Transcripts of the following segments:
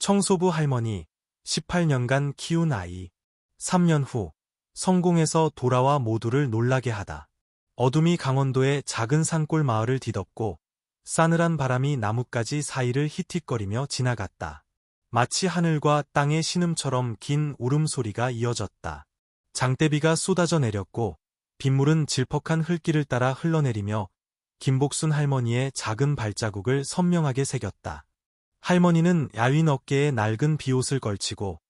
청소부 할머니, 18년간 키운 아이. 3년 후, 성공해서 돌아와 모두를 놀라게 하다. 어둠이 강원도의 작은 산골 마을을 뒤덮고 싸늘한 바람이 나뭇가지 사이를 히틱거리며 지나갔다. 마치 하늘과 땅의 신음처럼 긴 울음소리가 이어졌다. 장대비가 쏟아져 내렸고 빗물은 질퍽한 흙길을 따라 흘러내리며 김복순 할머니의 작은 발자국을 선명하게 새겼다. 할머니는 야윈 어깨에 낡은 비옷을 걸치고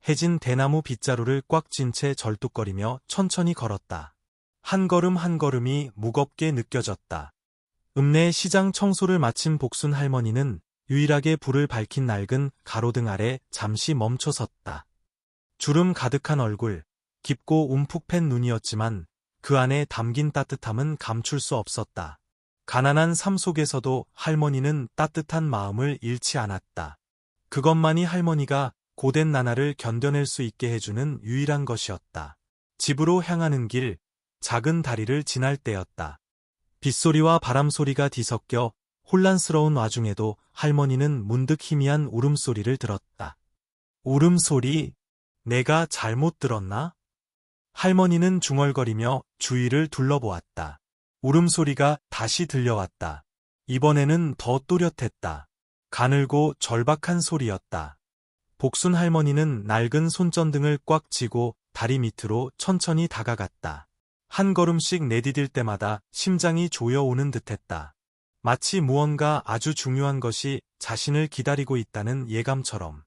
해진 대나무 빗자루를 꽉 쥔 채 절뚝거리며 천천히 걸었다. 한 걸음 한 걸음이 무겁게 느껴졌다. 읍내 시장 청소를 마친 복순 할머니는 유일하게 불을 밝힌 낡은 가로등 아래 잠시 멈춰 섰다. 주름 가득한 얼굴, 깊고 움푹 팬 눈이었지만 그 안에 담긴 따뜻함은 감출 수 없었다. 가난한 삶 속에서도 할머니는 따뜻한 마음을 잃지 않았다. 그것만이 할머니가 고된 나날을 견뎌낼 수 있게 해주는 유일한 것이었다. 집으로 향하는 길, 작은 다리를 지날 때였다. 빗소리와 바람소리가 뒤섞여 혼란스러운 와중에도 할머니는 문득 희미한 울음소리를 들었다. 울음소리? 내가 잘못 들었나? 할머니는 중얼거리며 주위를 둘러보았다. 울음소리가 다시 들려왔다. 이번에는 더 또렷했다. 가늘고 절박한 소리였다. 복순 할머니는 낡은 손전등을 꽉 쥐고 다리 밑으로 천천히 다가갔다. 한 걸음씩 내디딜 때마다 심장이 조여오는 듯했다. 마치 무언가 아주 중요한 것이 자신을 기다리고 있다는 예감처럼.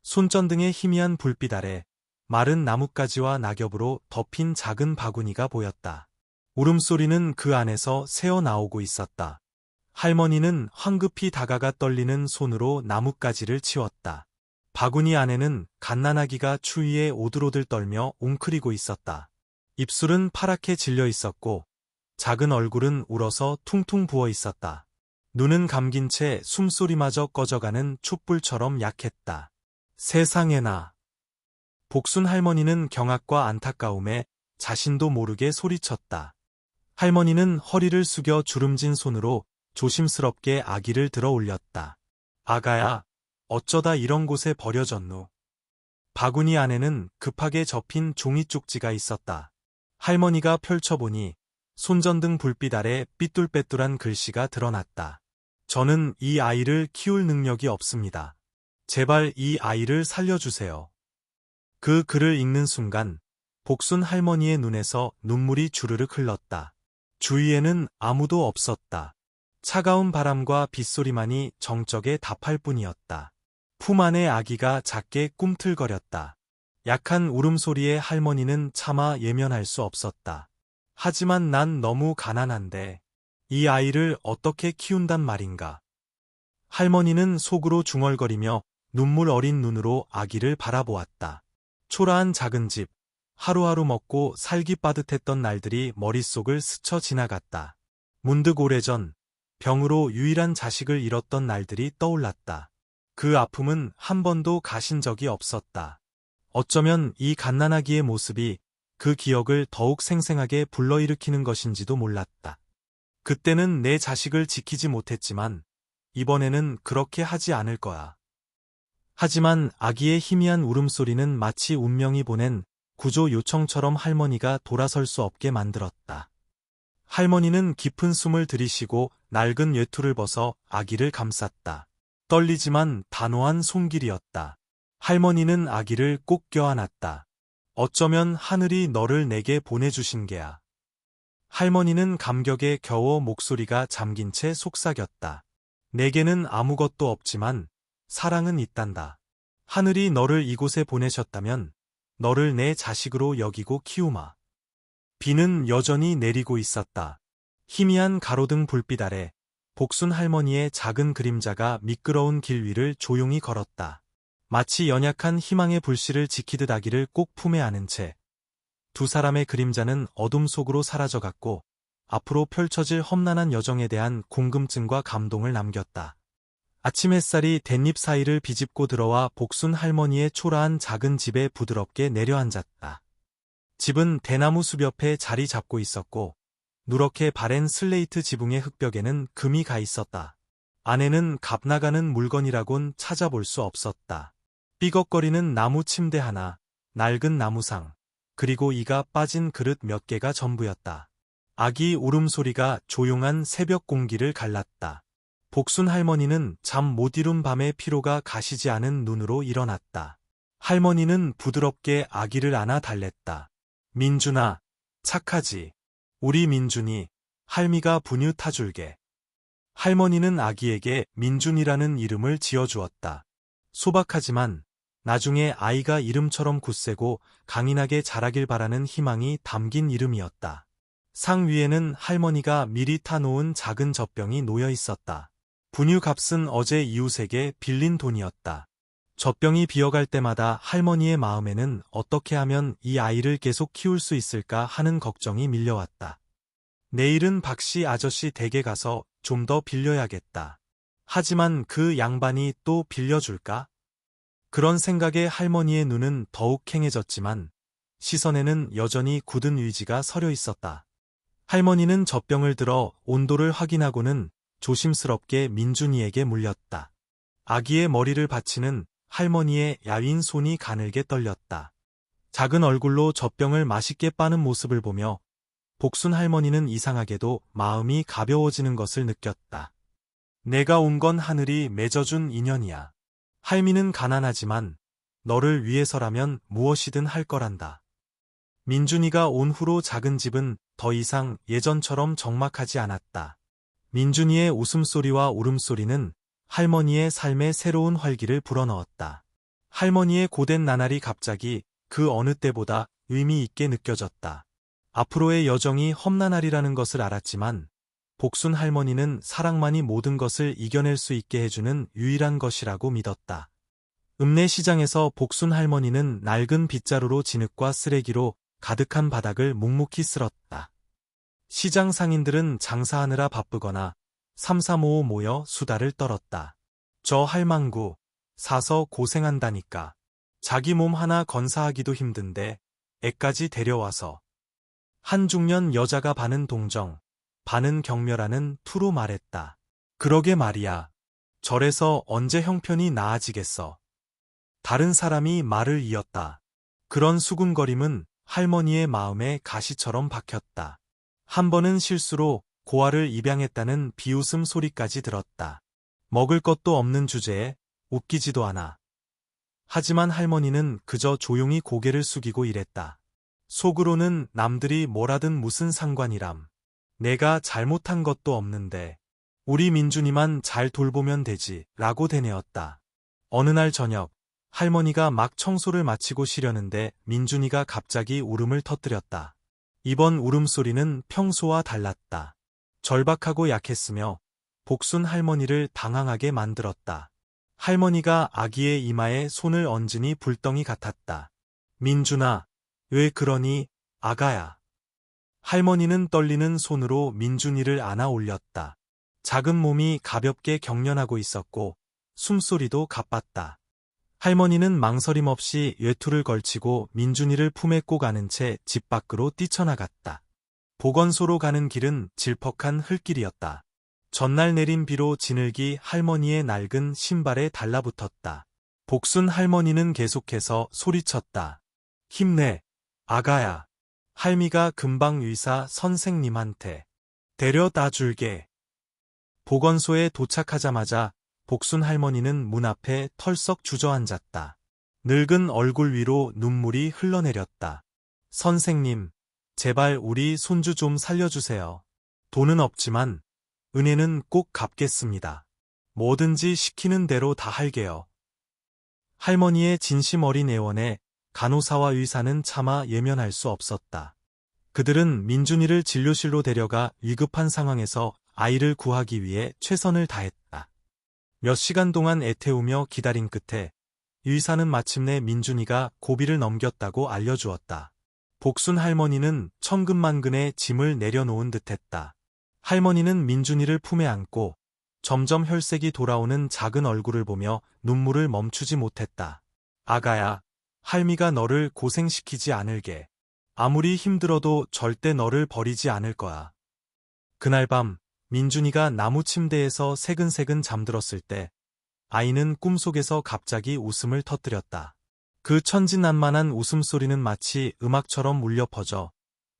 손전등의 희미한 불빛 아래 마른 나뭇가지와 낙엽으로 덮인 작은 바구니가 보였다. 울음소리는 그 안에서 새어나오고 있었다. 할머니는 황급히 다가가 떨리는 손으로 나뭇가지를 치웠다. 바구니 안에는 갓난아기가 추위에 오들오들 떨며 웅크리고 있었다. 입술은 파랗게 질려 있었고 작은 얼굴은 울어서 퉁퉁 부어 있었다. 눈은 감긴 채 숨소리마저 꺼져가는 촛불처럼 약했다. 세상에나. 복순 할머니는 경악과 안타까움에 자신도 모르게 소리쳤다. 할머니는 허리를 숙여 주름진 손으로 조심스럽게 아기를 들어 올렸다. 아가야, 어쩌다 이런 곳에 버려졌누? 바구니 안에는 급하게 접힌 종이 쪽지가 있었다. 할머니가 펼쳐보니 손전등 불빛 아래 삐뚤빼뚤한 글씨가 드러났다. 저는 이 아이를 키울 능력이 없습니다. 제발 이 아이를 살려주세요. 그 글을 읽는 순간 복순 할머니의 눈에서 눈물이 주르륵 흘렀다. 주위에는 아무도 없었다. 차가운 바람과 빗소리만이 정적에 답할 뿐이었다. 품 안의 아기가 작게 꿈틀거렸다. 약한 울음소리에 할머니는 차마 예면할 수 없었다. 하지만 난 너무 가난한데 이 아이를 어떻게 키운단 말인가. 할머니는 속으로 중얼거리며 눈물 어린 눈으로 아기를 바라보았다. 초라한 작은 집, 하루하루 먹고 살기 빠듯했던 날들이 머릿속을 스쳐 지나갔다. 문득 오래전 병으로 유일한 자식을 잃었던 날들이 떠올랐다. 그 아픔은 한 번도 가신 적이 없었다. 어쩌면 이 갓난아기의 모습이 그 기억을 더욱 생생하게 불러일으키는 것인지도 몰랐다. 그때는 내 자식을 지키지 못했지만 이번에는 그렇게 하지 않을 거야. 하지만 아기의 희미한 울음소리는 마치 운명이 보낸 구조 요청처럼 할머니가 돌아설 수 없게 만들었다. 할머니는 깊은 숨을 들이쉬고 낡은 외투를 벗어 아기를 감쌌다. 떨리지만 단호한 손길이었다. 할머니는 아기를 꼭 껴안았다. 어쩌면 하늘이 너를 내게 보내주신 게야. 할머니는 감격에 겨워 목소리가 잠긴 채 속삭였다. 내게는 아무것도 없지만 사랑은 있단다. 하늘이 너를 이곳에 보내셨다면 너를 내 자식으로 여기고 키우마. 비는 여전히 내리고 있었다. 희미한 가로등 불빛 아래 복순 할머니의 작은 그림자가 미끄러운 길 위를 조용히 걸었다. 마치 연약한 희망의 불씨를 지키듯 아기를 꼭 품에 안은 채 두 사람의 그림자는 어둠 속으로 사라져갔고 앞으로 펼쳐질 험난한 여정에 대한 궁금증과 감동을 남겼다. 아침 햇살이 댄잎 사이를 비집고 들어와 복순 할머니의 초라한 작은 집에 부드럽게 내려앉았다. 집은 대나무 숲 옆에 자리 잡고 있었고 누렇게 바랜 슬레이트 지붕의 흙벽에는 금이 가 있었다. 안에는 값나가는 물건이라곤 찾아볼 수 없었다. 삐걱거리는 나무 침대 하나, 낡은 나무상, 그리고 이가 빠진 그릇 몇 개가 전부였다. 아기 울음소리가 조용한 새벽 공기를 갈랐다. 복순 할머니는 잠 못 이룬 밤의 피로가 가시지 않은 눈으로 일어났다. 할머니는 부드럽게 아기를 안아 달랬다. 민준아, 착하지. 우리 민준이, 할미가 분유 타줄게. 할머니는 아기에게 민준이라는 이름을 지어주었다. 소박하지만 나중에 아이가 이름처럼 굳세고 강인하게 자라길 바라는 희망이 담긴 이름이었다. 상 위에는 할머니가 미리 타놓은 작은 젖병이 놓여 있었다. 분유 값은 어제 이웃에게 빌린 돈이었다. 젖병이 비어갈 때마다 할머니의 마음에는 어떻게 하면 이 아이를 계속 키울 수 있을까 하는 걱정이 밀려왔다. 내일은 박씨 아저씨 댁에 가서 좀 더 빌려야겠다. 하지만 그 양반이 또 빌려줄까? 그런 생각에 할머니의 눈은 더욱 캥해졌지만 시선에는 여전히 굳은 의지가 서려 있었다. 할머니는 젖병을 들어 온도를 확인하고는 조심스럽게 민준이에게 물렸다. 아기의 머리를 받치는 할머니의 야윈 손이 가늘게 떨렸다. 작은 얼굴로 젖병을 맛있게 빠는 모습을 보며 복순 할머니는 이상하게도 마음이 가벼워지는 것을 느꼈다. 내가 온 건 하늘이 맺어준 인연이야. 할미는 가난하지만 너를 위해서라면 무엇이든 할 거란다. 민준이가 온 후로 작은 집은 더 이상 예전처럼 적막하지 않았다. 민준이의 웃음소리와 울음소리는 할머니의 삶에 새로운 활기를 불어넣었다. 할머니의 고된 나날이 갑자기 그 어느 때보다 의미 있게 느껴졌다. 앞으로의 여정이 험난하리라는 것을 알았지만 복순 할머니는 사랑만이 모든 것을 이겨낼 수 있게 해주는 유일한 것이라고 믿었다. 읍내 시장에서 복순 할머니는 낡은 빗자루로 진흙과 쓰레기로 가득한 바닥을 묵묵히 쓸었다. 시장 상인들은 장사하느라 바쁘거나 삼삼오오 모여 수다를 떨었다. 저 할망구, 사서 고생한다니까. 자기 몸 하나 건사하기도 힘든데 애까지 데려와서. 한 중년 여자가 반은 동정, 반은 경멸하는 투로 말했다. 그러게 말이야. 절에서 언제 형편이 나아지겠어. 다른 사람이 말을 이었다. 그런 수군거림은 할머니의 마음에 가시처럼 박혔다. 한 번은 실수로 고아를 입양했다는 비웃음 소리까지 들었다. 먹을 것도 없는 주제에 웃기지도 않아. 하지만 할머니는 그저 조용히 고개를 숙이고 일했다. 속으로는 남들이 뭐라든 무슨 상관이람. 내가 잘못한 것도 없는데 우리 민준이만 잘 돌보면 되지 라고 되뇌었다. 어느 날 저녁 할머니가 막 청소를 마치고 쉬려는데 민준이가 갑자기 울음을 터뜨렸다. 이번 울음소리는 평소와 달랐다. 절박하고 약했으며 복순 할머니를 당황하게 만들었다. 할머니가 아기의 이마에 손을 얹으니 불덩이 같았다. 민준아, 왜 그러니, 아가야. 할머니는 떨리는 손으로 민준이를 안아 올렸다. 작은 몸이 가볍게 경련하고 있었고 숨소리도 가빴다. 할머니는 망설임 없이 외투를 걸치고 민준이를 품에 꼭 안은 채 집 밖으로 뛰쳐나갔다. 보건소로 가는 길은 질퍽한 흙길이었다. 전날 내린 비로 진흙이 할머니의 낡은 신발에 달라붙었다. 복순 할머니는 계속해서 소리쳤다. 힘내, 아가야. 할미가 금방 의사 선생님한테 데려다 줄게. 보건소에 도착하자마자 복순 할머니는 문 앞에 털썩 주저앉았다. 늙은 얼굴 위로 눈물이 흘러내렸다. 선생님, 제발 우리 손주 좀 살려주세요. 돈은 없지만 은혜는 꼭 갚겠습니다. 뭐든지 시키는 대로 다 할게요. 할머니의 진심 어린 애원에 간호사와 의사는 차마 예면할 수 없었다. 그들은 민준이를 진료실로 데려가 위급한 상황에서 아이를 구하기 위해 최선을 다했다. 몇 시간 동안 애태우며 기다린 끝에 의사는 마침내 민준이가 고비를 넘겼다고 알려주었다. 복순 할머니는 천근만근의 짐을 내려놓은 듯했다. 할머니는 민준이를 품에 안고 점점 혈색이 돌아오는 작은 얼굴을 보며 눈물을 멈추지 못했다. 아가야, 할미가 너를 고생시키지 않을게. 아무리 힘들어도 절대 너를 버리지 않을 거야. 그날 밤 민준이가 나무 침대에서 새근새근 잠들었을 때 아이는 꿈속에서 갑자기 웃음을 터뜨렸다. 그 천진난만한 웃음소리는 마치 음악처럼 울려 퍼져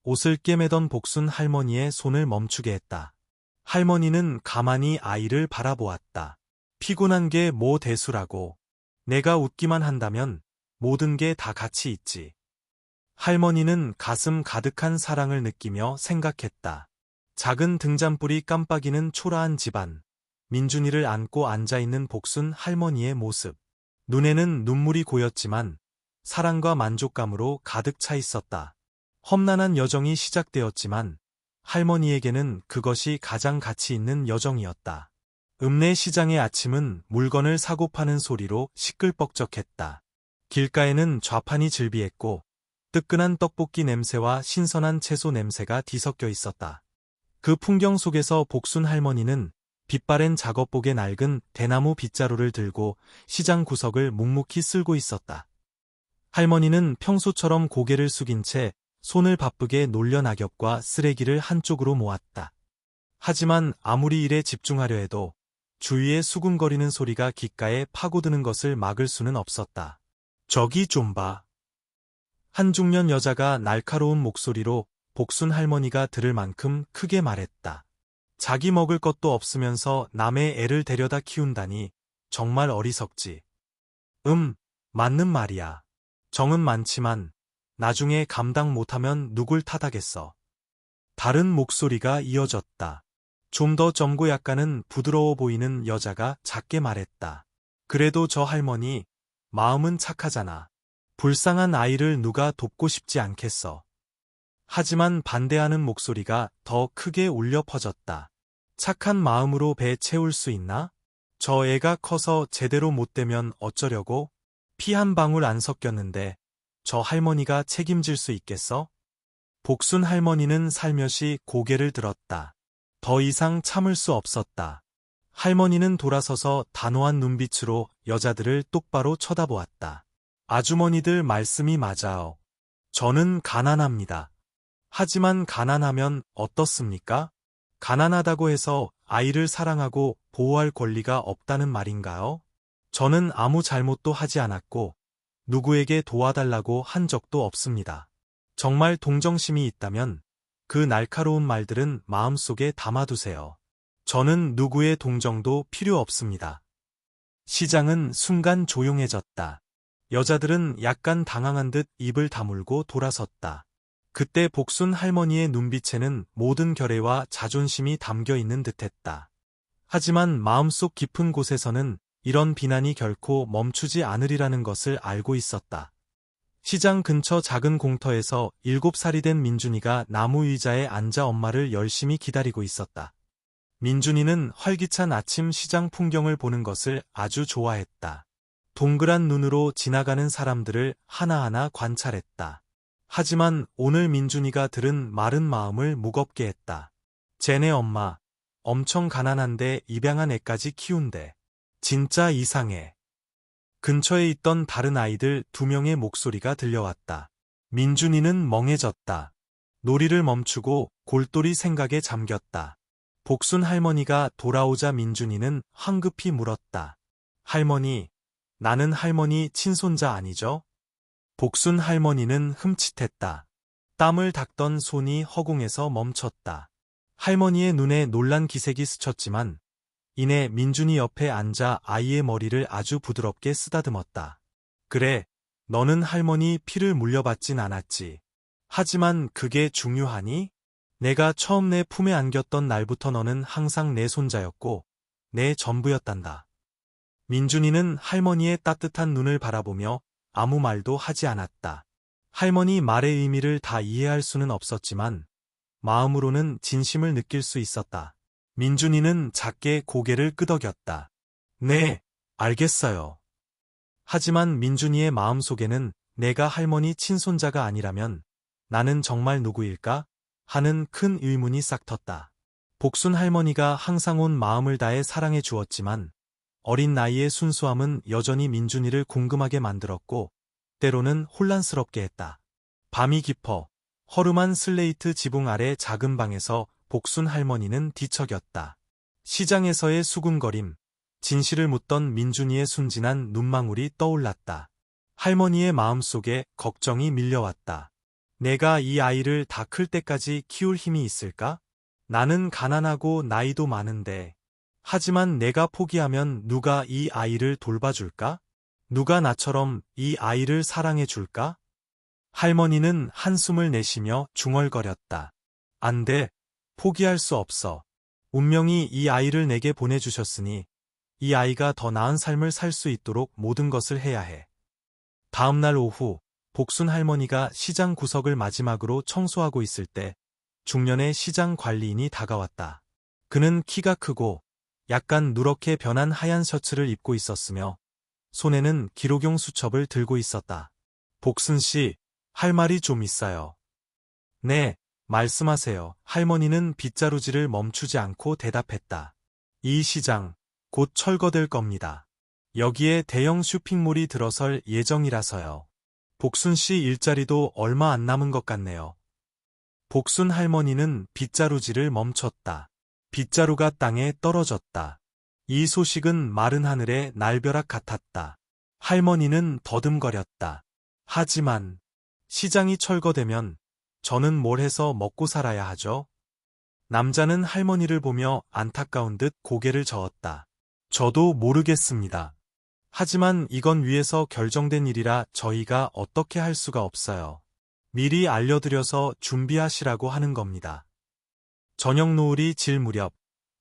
옷을 꿰매던 복순 할머니의 손을 멈추게 했다. 할머니는 가만히 아이를 바라보았다. 피곤한 게 뭐 대수라고. 내가 웃기만 한다면 모든 게 다 같이 있지. 할머니는 가슴 가득한 사랑을 느끼며 생각했다. 작은 등잔불이 깜빡이는 초라한 집안. 민준이를 안고 앉아있는 복순 할머니의 모습. 눈에는 눈물이 고였지만 사랑과 만족감으로 가득 차 있었다. 험난한 여정이 시작되었지만 할머니에게는 그것이 가장 가치 있는 여정이었다. 읍내 시장의 아침은 물건을 사고 파는 소리로 시끌벅적했다. 길가에는 좌판이 즐비했고 뜨끈한 떡볶이 냄새와 신선한 채소 냄새가 뒤섞여 있었다. 그 풍경 속에서 복순 할머니는 빛바랜 작업복에 낡은 대나무 빗자루를 들고 시장 구석을 묵묵히 쓸고 있었다. 할머니는 평소처럼 고개를 숙인 채 손을 바쁘게 놀려 낙엽과 쓰레기를 한쪽으로 모았다. 하지만 아무리 일에 집중하려 해도 주위에 수군거리는 소리가 귓가에 파고드는 것을 막을 수는 없었다. 저기 좀 봐. 한 중년 여자가 날카로운 목소리로 복순 할머니가 들을 만큼 크게 말했다. 자기 먹을 것도 없으면서 남의 애를 데려다 키운다니 정말 어리석지. 맞는 말이야. 정은 많지만 나중에 감당 못하면 누굴 탓하겠어. 다른 목소리가 이어졌다. 좀 더 젊고 약간은 부드러워 보이는 여자가 작게 말했다. 그래도 저 할머니 마음은 착하잖아. 불쌍한 아이를 누가 돕고 싶지 않겠어. 하지만 반대하는 목소리가 더 크게 울려 퍼졌다. 착한 마음으로 배 채울 수 있나? 저 애가 커서 제대로 못 되면 어쩌려고? 피 한 방울 안 섞였는데 저 할머니가 책임질 수 있겠어? 복순 할머니는 살며시 고개를 들었다. 더 이상 참을 수 없었다. 할머니는 돌아서서 단호한 눈빛으로 여자들을 똑바로 쳐다보았다. 아주머니들 말씀이 맞아요. 저는 가난합니다. 하지만 가난하면 어떻습니까? 가난하다고 해서 아이를 사랑하고 보호할 권리가 없다는 말인가요? 저는 아무 잘못도 하지 않았고 누구에게 도와달라고 한 적도 없습니다. 정말 동정심이 있다면 그 날카로운 말들은 마음속에 담아두세요. 저는 누구의 동정도 필요 없습니다. 시장은 순간 조용해졌다. 여자들은 약간 당황한 듯 입을 다물고 돌아섰다. 그때 복순 할머니의 눈빛에는 모든 결의와 자존심이 담겨 있는 듯했다. 하지만 마음속 깊은 곳에서는 이런 비난이 결코 멈추지 않으리라는 것을 알고 있었다. 시장 근처 작은 공터에서 7살이 된 민준이가 나무 의자에 앉아 엄마를 열심히 기다리고 있었다. 민준이는 활기찬 아침 시장 풍경을 보는 것을 아주 좋아했다. 동그란 눈으로 지나가는 사람들을 하나하나 관찰했다. 하지만 오늘 민준이가 들은 말은 마음을 무겁게 했다. 쟤네 엄마, 엄청 가난한데 입양한 애까지 키운대. 진짜 이상해. 근처에 있던 다른 아이들 2명의 목소리가 들려왔다. 민준이는 멍해졌다. 놀이를 멈추고 골똘히 생각에 잠겼다. 복순 할머니가 돌아오자 민준이는 황급히 물었다. 할머니, 나는 할머니 친손자 아니죠? 복순 할머니는 흠칫했다. 땀을 닦던 손이 허공에서 멈췄다. 할머니의 눈에 놀란 기색이 스쳤지만 이내 민준이 옆에 앉아 아이의 머리를 아주 부드럽게 쓰다듬었다. 그래, 너는 할머니 피를 물려받진 않았지. 하지만 그게 중요하니? 내가 처음 내 품에 안겼던 날부터 너는 항상 내 손자였고 내 전부였단다. 민준이는 할머니의 따뜻한 눈을 바라보며 아무 말도 하지 않았다. 할머니 말의 의미를 다 이해할 수는 없었지만 마음으로는 진심을 느낄 수 있었다. 민준이는 작게 고개를 끄덕였다. 네, 알겠어요. 하지만 민준이의 마음속에는 내가 할머니 친손자가 아니라면 나는 정말 누구일까? 하는 큰 의문이 싹 텄다. 복순 할머니가 항상 온 마음을 다해 사랑해 주었지만 어린 나이의 순수함은 여전히 민준이를 궁금하게 만들었고 때로는 혼란스럽게 했다. 밤이 깊어 허름한 슬레이트 지붕 아래 작은 방에서 복순 할머니는 뒤척였다. 시장에서의 수군거림, 진실을 묻던 민준이의 순진한 눈망울이 떠올랐다. 할머니의 마음속에 걱정이 밀려왔다. 내가 이 아이를 다 클 때까지 키울 힘이 있을까? 나는 가난하고 나이도 많은데. 하지만 내가 포기하면 누가 이 아이를 돌봐줄까? 누가 나처럼 이 아이를 사랑해줄까? 할머니는 한숨을 내쉬며 중얼거렸다. 안 돼. 포기할 수 없어. 운명이 이 아이를 내게 보내주셨으니 이 아이가 더 나은 삶을 살 수 있도록 모든 것을 해야 해. 다음 날 오후, 복순 할머니가 시장 구석을 마지막으로 청소하고 있을 때 중년의 시장 관리인이 다가왔다. 그는 키가 크고 약간 누렇게 변한 하얀 셔츠를 입고 있었으며 손에는 기록용 수첩을 들고 있었다. 복순 씨, 할 말이 좀 있어요. 네, 말씀하세요. 할머니는 빗자루질을 멈추지 않고 대답했다. 이 시장, 곧 철거될 겁니다. 여기에 대형 쇼핑몰이 들어설 예정이라서요. 복순 씨 일자리도 얼마 안 남은 것 같네요. 복순 할머니는 빗자루질을 멈췄다. 빗자루가 땅에 떨어졌다. 이 소식은 마른 하늘의 날벼락 같았다. 할머니는 더듬거렸다. 하지만 시장이 철거되면 저는 뭘 해서 먹고 살아야 하죠? 남자는 할머니를 보며 안타까운 듯 고개를 저었다. 저도 모르겠습니다. 하지만 이건 위에서 결정된 일이라 저희가 어떻게 할 수가 없어요. 미리 알려드려서 준비하시라고 하는 겁니다. 저녁 노을이 질 무렵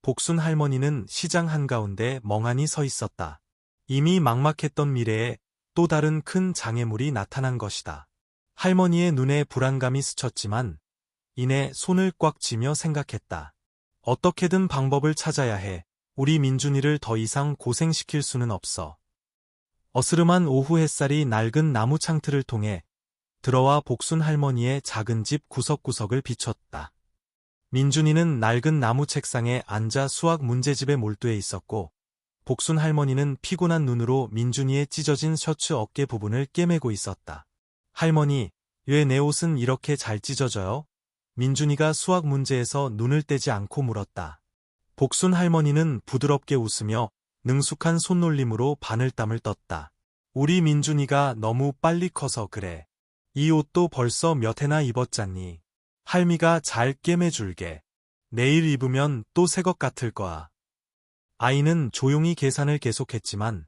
복순 할머니는 시장 한가운데 멍하니 서 있었다. 이미 막막했던 미래에 또 다른 큰 장애물이 나타난 것이다. 할머니의 눈에 불안감이 스쳤지만 이내 손을 꽉 쥐며 생각했다. 어떻게든 방법을 찾아야 해. 우리 민준이를 더 이상 고생시킬 수는 없어. 어스름한 오후 햇살이 낡은 나무 창틀을 통해 들어와 복순 할머니의 작은 집 구석구석을 비췄다. 민준이는 낡은 나무 책상에 앉아 수학 문제집에 몰두해 있었고 복순 할머니는 피곤한 눈으로 민준이의 찢어진 셔츠 어깨 부분을 꿰매고 있었다. 할머니, 왜 내 옷은 이렇게 잘 찢어져요? 민준이가 수학 문제에서 눈을 떼지 않고 물었다. 복순 할머니는 부드럽게 웃으며 능숙한 손놀림으로 바늘땀을 떴다. 우리 민준이가 너무 빨리 커서 그래. 이 옷도 벌써 몇 해나 입었잖니. 할미가 잘 꿰매줄게. 내일 입으면 또 새 것 같을 거야. 아이는 조용히 계산을 계속했지만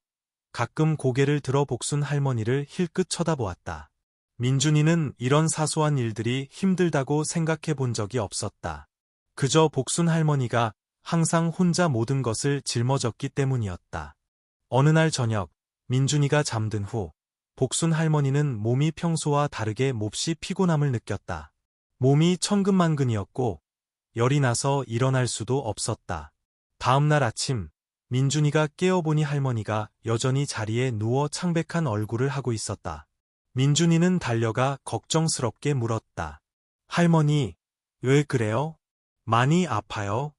가끔 고개를 들어 복순 할머니를 힐끗 쳐다보았다. 민준이는 이런 사소한 일들이 힘들다고 생각해 본 적이 없었다. 그저 복순 할머니가 항상 혼자 모든 것을 짊어졌기 때문이었다. 어느 날 저녁, 민준이가 잠든 후 복순 할머니는 몸이 평소와 다르게 몹시 피곤함을 느꼈다. 몸이 천근만근이었고 열이 나서 일어날 수도 없었다. 다음 날 아침, 민준이가 깨어보니 할머니가 여전히 자리에 누워 창백한 얼굴을 하고 있었다. 민준이는 달려가 걱정스럽게 물었다. 할머니, 왜 그래요? 많이 아파요?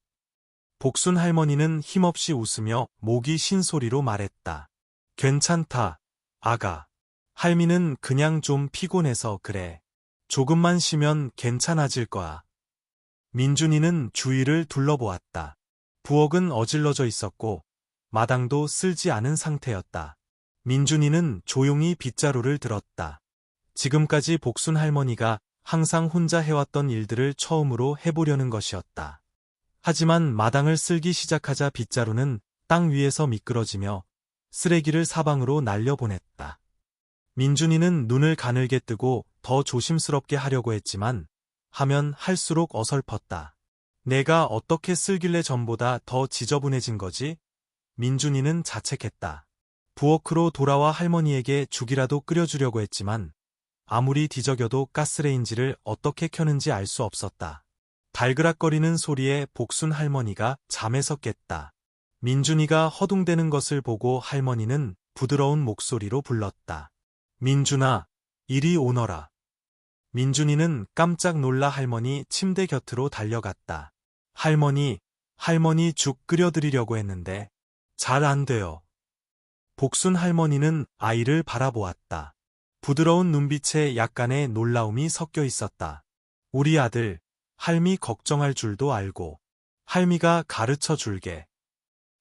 복순 할머니는 힘없이 웃으며 목이 쉰 소리로 말했다. 괜찮다, 아가. 할미는 그냥 좀 피곤해서 그래. 조금만 쉬면 괜찮아질 거야. 민준이는 주위를 둘러보았다. 부엌은 어질러져 있었고 마당도 쓸지 않은 상태였다. 민준이는 조용히 빗자루를 들었다. 지금까지 복순 할머니가 항상 혼자 해왔던 일들을 처음으로 해보려는 것이었다. 하지만 마당을 쓸기 시작하자 빗자루는 땅 위에서 미끄러지며 쓰레기를 사방으로 날려보냈다. 민준이는 눈을 가늘게 뜨고 더 조심스럽게 하려고 했지만 하면 할수록 어설펐다. 내가 어떻게 쓸길래 전보다 더 지저분해진 거지? 민준이는 자책했다. 부엌으로 돌아와 할머니에게 죽이라도 끓여주려고 했지만 아무리 뒤적여도 가스레인지를 어떻게 켜는지 알 수 없었다. 달그락거리는 소리에 복순 할머니가 잠에서 깼다. 민준이가 허둥대는 것을 보고 할머니는 부드러운 목소리로 불렀다. 민준아, 이리 오너라. 민준이는 깜짝 놀라 할머니 침대 곁으로 달려갔다. 할머니 죽 끓여드리려고 했는데 잘 안 돼요. 복순 할머니는 아이를 바라보았다. 부드러운 눈빛에 약간의 놀라움이 섞여 있었다. 우리 아들, 할미 걱정할 줄도 알고 할미가 가르쳐 줄게.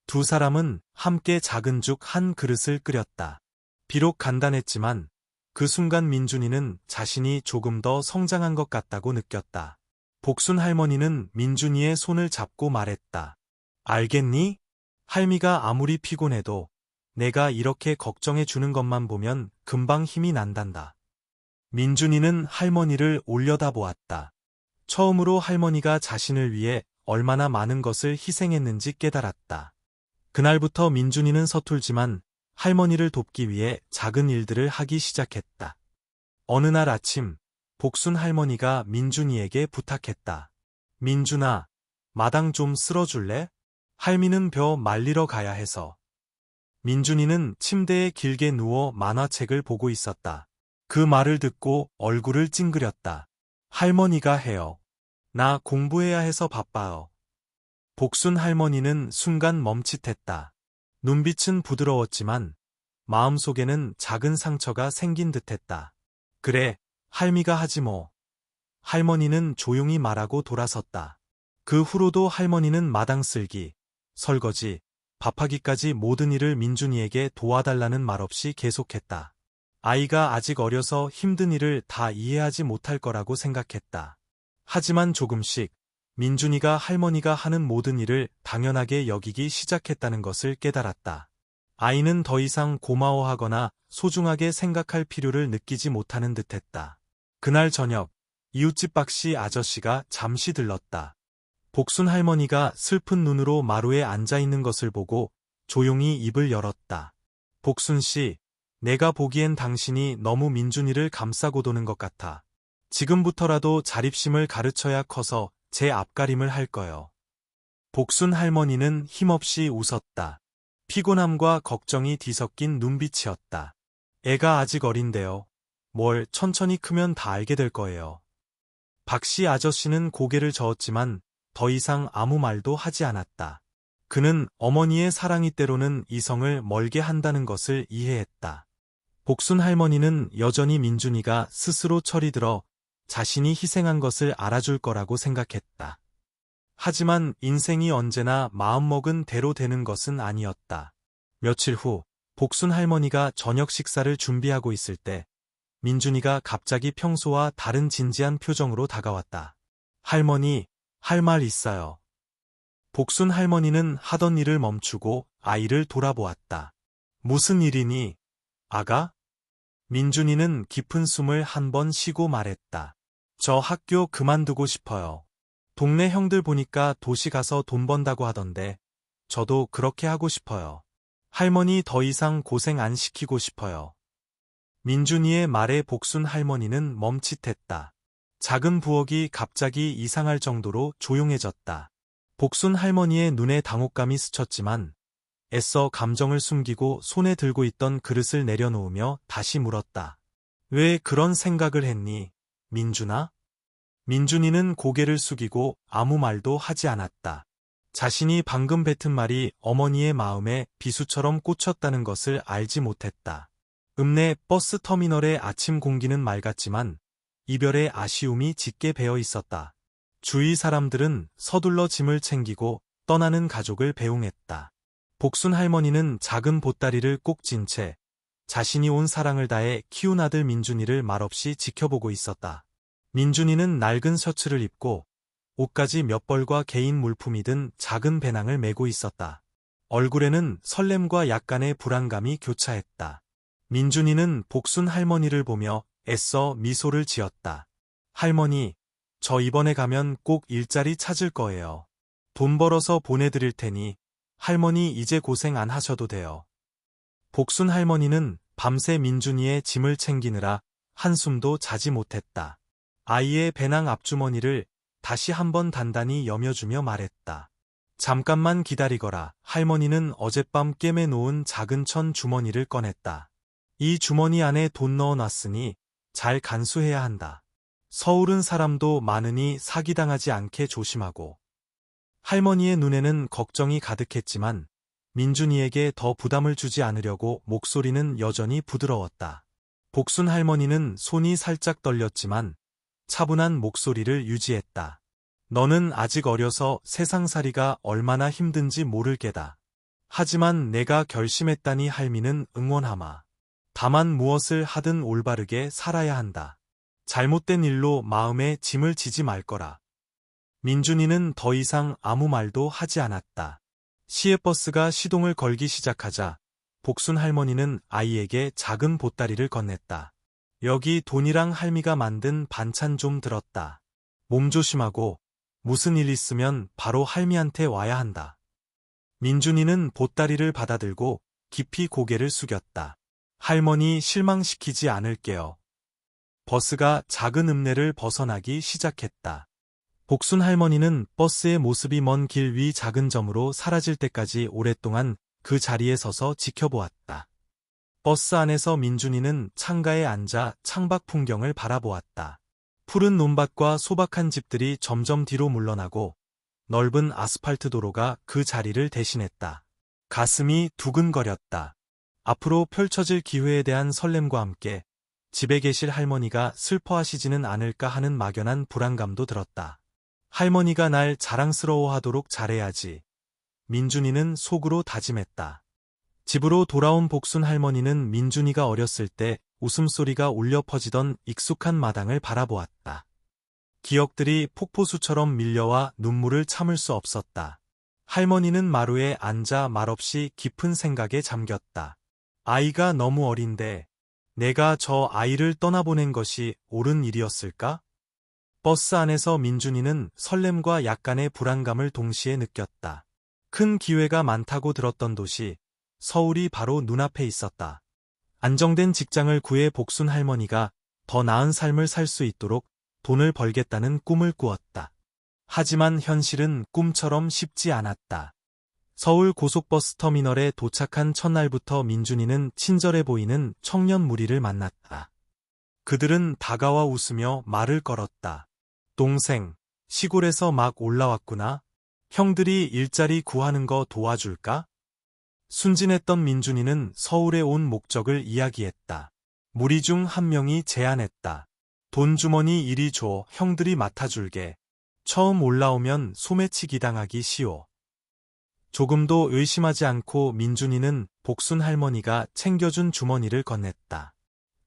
두 사람은 함께 작은 죽 한 그릇을 끓였다. 비록 간단했지만 그 순간 민준이는 자신이 조금 더 성장한 것 같다고 느꼈다. 복순 할머니는 민준이의 손을 잡고 말했다. 알겠니? 할미가 아무리 피곤해도 내가 이렇게 걱정해 주는 것만 보면 금방 힘이 난단다. 민준이는 할머니를 올려다보았다. 처음으로 할머니가 자신을 위해 얼마나 많은 것을 희생했는지 깨달았다. 그날부터 민준이는 서툴지만 할머니를 돕기 위해 작은 일들을 하기 시작했다. 어느 날 아침, 복순 할머니가 민준이에게 부탁했다. 민준아, 마당 좀 쓸어줄래? 할미는 벼 말리러 가야 해서. 민준이는 침대에 길게 누워 만화책을 보고 있었다. 그 말을 듣고 얼굴을 찡그렸다. 할머니가 해요. 나 공부해야 해서 바빠요. 복순 할머니는 순간 멈칫했다. 눈빛은 부드러웠지만 마음속에는 작은 상처가 생긴 듯했다. 그래, 할미가 하지 뭐. 할머니는 조용히 말하고 돌아섰다. 그 후로도 할머니는 마당 쓸기, 설거지, 밥하기까지 모든 일을 민준이에게 도와달라는 말 없이 계속했다. 아이가 아직 어려서 힘든 일을 다 이해하지 못할 거라고 생각했다. 하지만 조금씩 민준이가 할머니가 하는 모든 일을 당연하게 여기기 시작했다는 것을 깨달았다. 아이는 더 이상 고마워하거나 소중하게 생각할 필요를 느끼지 못하는 듯했다. 그날 저녁, 이웃집 박씨 아저씨가 잠시 들렀다. 복순 할머니가 슬픈 눈으로 마루에 앉아 있는 것을 보고 조용히 입을 열었다. 복순 씨, 내가 보기엔 당신이 너무 민준이를 감싸고 도는 것 같아. 지금부터라도 자립심을 가르쳐야 커서 제 앞가림을 할 거요. 복순 할머니는 힘없이 웃었다. 피곤함과 걱정이 뒤섞인 눈빛이었다. 애가 아직 어린데요. 뭘 천천히 크면 다 알게 될 거예요. 박씨 아저씨는 고개를 저었지만 더 이상 아무 말도 하지 않았다. 그는 어머니의 사랑이 때로는 이성을 멀게 한다는 것을 이해했다. 복순 할머니는 여전히 민준이가 스스로 철이 들어 자신이 희생한 것을 알아줄 거라고 생각했다. 하지만 인생이 언제나 마음먹은 대로 되는 것은 아니었다. 며칠 후, 복순 할머니가 저녁 식사를 준비하고 있을 때 민준이가 갑자기 평소와 다른 진지한 표정으로 다가왔다. 할머니, 할 말 있어요. 복순 할머니는 하던 일을 멈추고 아이를 돌아보았다. 무슨 일이니, 아가? 민준이는 깊은 숨을 한 번 쉬고 말했다. 저 학교 그만두고 싶어요. 동네 형들 보니까 도시 가서 돈 번다고 하던데 저도 그렇게 하고 싶어요. 할머니 더 이상 고생 안 시키고 싶어요. 민준이의 말에 복순 할머니는 멈칫했다. 작은 부엌이 갑자기 이상할 정도로 조용해졌다. 복순 할머니의 눈에 당혹감이 스쳤지만 애써 감정을 숨기고 손에 들고 있던 그릇을 내려놓으며 다시 물었다. 왜 그런 생각을 했니, 민준아? 민준이는 고개를 숙이고 아무 말도 하지 않았다. 자신이 방금 뱉은 말이 어머니의 마음에 비수처럼 꽂혔다는 것을 알지 못했다. 읍내 버스 터미널의 아침 공기는 맑았지만 이별의 아쉬움이 짙게 배어 있었다. 주위 사람들은 서둘러 짐을 챙기고 떠나는 가족을 배웅했다. 복순 할머니는 작은 보따리를 꼭 쥔 채 자신이 온 사랑을 다해 키운 아들 민준이를 말없이 지켜보고 있었다. 민준이는 낡은 셔츠를 입고 옷가지 몇 벌과 개인 물품이 든 작은 배낭을 메고 있었다. 얼굴에는 설렘과 약간의 불안감이 교차했다. 민준이는 복순 할머니를 보며 애써 미소를 지었다. 할머니, 저 이번에 가면 꼭 일자리 찾을 거예요. 돈 벌어서 보내드릴 테니 할머니 이제 고생 안 하셔도 돼요. 복순 할머니는 밤새 민준이의 짐을 챙기느라 한숨도 자지 못했다. 아이의 배낭 앞주머니를 다시 한번 단단히 여며주며 말했다. 잠깐만 기다리거라. 할머니는 어젯밤 꿰매놓은 작은 천 주머니를 꺼냈다. 이 주머니 안에 돈 넣어놨으니 잘 간수해야 한다. 서울은 사람도 많으니 사기당하지 않게 조심하고. 할머니의 눈에는 걱정이 가득했지만 민준이에게 더 부담을 주지 않으려고 목소리는 여전히 부드러웠다. 복순 할머니는 손이 살짝 떨렸지만 차분한 목소리를 유지했다. 너는 아직 어려서 세상살이가 얼마나 힘든지 모를 게다. 하지만 내가 결심했다니 할미는 응원하마. 다만 무엇을 하든 올바르게 살아야 한다. 잘못된 일로 마음에 짐을 지지 말 거라. 민준이는 더 이상 아무 말도 하지 않았다. 시외버스가 시동을 걸기 시작하자 복순 할머니는 아이에게 작은 보따리를 건넸다. 여기 돈이랑 할미가 만든 반찬 좀 들었다. 몸 조심하고 무슨 일 있으면 바로 할미한테 와야 한다. 민준이는 보따리를 받아들고 깊이 고개를 숙였다. 할머니 실망시키지 않을게요. 버스가 작은 읍내를 벗어나기 시작했다. 복순 할머니는 버스의 모습이 먼 길 위 작은 점으로 사라질 때까지 오랫동안 그 자리에 서서 지켜보았다. 버스 안에서 민준이는 창가에 앉아 창밖 풍경을 바라보았다. 푸른 논밭과 소박한 집들이 점점 뒤로 물러나고 넓은 아스팔트 도로가 그 자리를 대신했다. 가슴이 두근거렸다. 앞으로 펼쳐질 기회에 대한 설렘과 함께 집에 계실 할머니가 슬퍼하시지는 않을까 하는 막연한 불안감도 들었다. 할머니가 날 자랑스러워하도록 잘해야지. 민준이는 속으로 다짐했다. 집으로 돌아온 복순 할머니는 민준이가 어렸을 때 웃음소리가 울려 퍼지던 익숙한 마당을 바라보았다. 기억들이 폭포수처럼 밀려와 눈물을 참을 수 없었다. 할머니는 마루에 앉아 말없이 깊은 생각에 잠겼다. 아이가 너무 어린데 내가 저 아이를 떠나보낸 것이 옳은 일이었을까? 버스 안에서 민준이는 설렘과 약간의 불안감을 동시에 느꼈다. 큰 기회가 많다고 들었던 도시, 서울이 바로 눈앞에 있었다. 안정된 직장을 구해 복순 할머니가 더 나은 삶을 살 수 있도록 돈을 벌겠다는 꿈을 꾸었다. 하지만 현실은 꿈처럼 쉽지 않았다. 서울 고속버스 터미널에 도착한 첫날부터 민준이는 친절해 보이는 청년 무리를 만났다. 그들은 다가와 웃으며 말을 걸었다. 동생, 시골에서 막 올라왔구나. 형들이 일자리 구하는 거 도와줄까? 순진했던 민준이는 서울에 온 목적을 이야기했다. 무리 중 한 명이 제안했다. 돈 주머니 이리 줘, 형들이 맡아줄게. 처음 올라오면 소매치기 당하기 쉬워. 조금도 의심하지 않고 민준이는 복순 할머니가 챙겨준 주머니를 건넸다.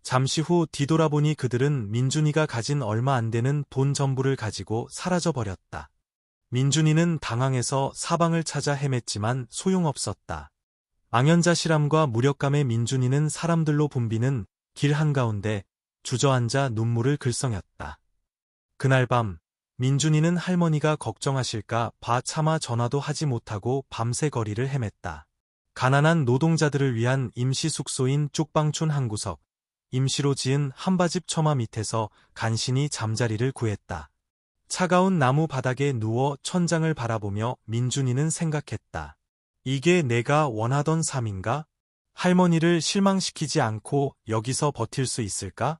잠시 후 뒤돌아보니 그들은 민준이가 가진 얼마 안 되는 돈 전부를 가지고 사라져버렸다. 민준이는 당황해서 사방을 찾아 헤맸지만 소용없었다. 망연자실함과 무력감에 민준이는 사람들로 붐비는 길 한가운데 주저앉아 눈물을 글썽였다. 그날 밤 민준이는 할머니가 걱정하실까 봐 차마 전화도 하지 못하고 밤새 거리를 헤맸다. 가난한 노동자들을 위한 임시 숙소인 쪽방촌 한 구석, 임시로 지은 한바집 처마 밑에서 간신히 잠자리를 구했다. 차가운 나무 바닥에 누워 천장을 바라보며 민준이는 생각했다. 이게 내가 원하던 삶인가? 할머니를 실망시키지 않고 여기서 버틸 수 있을까?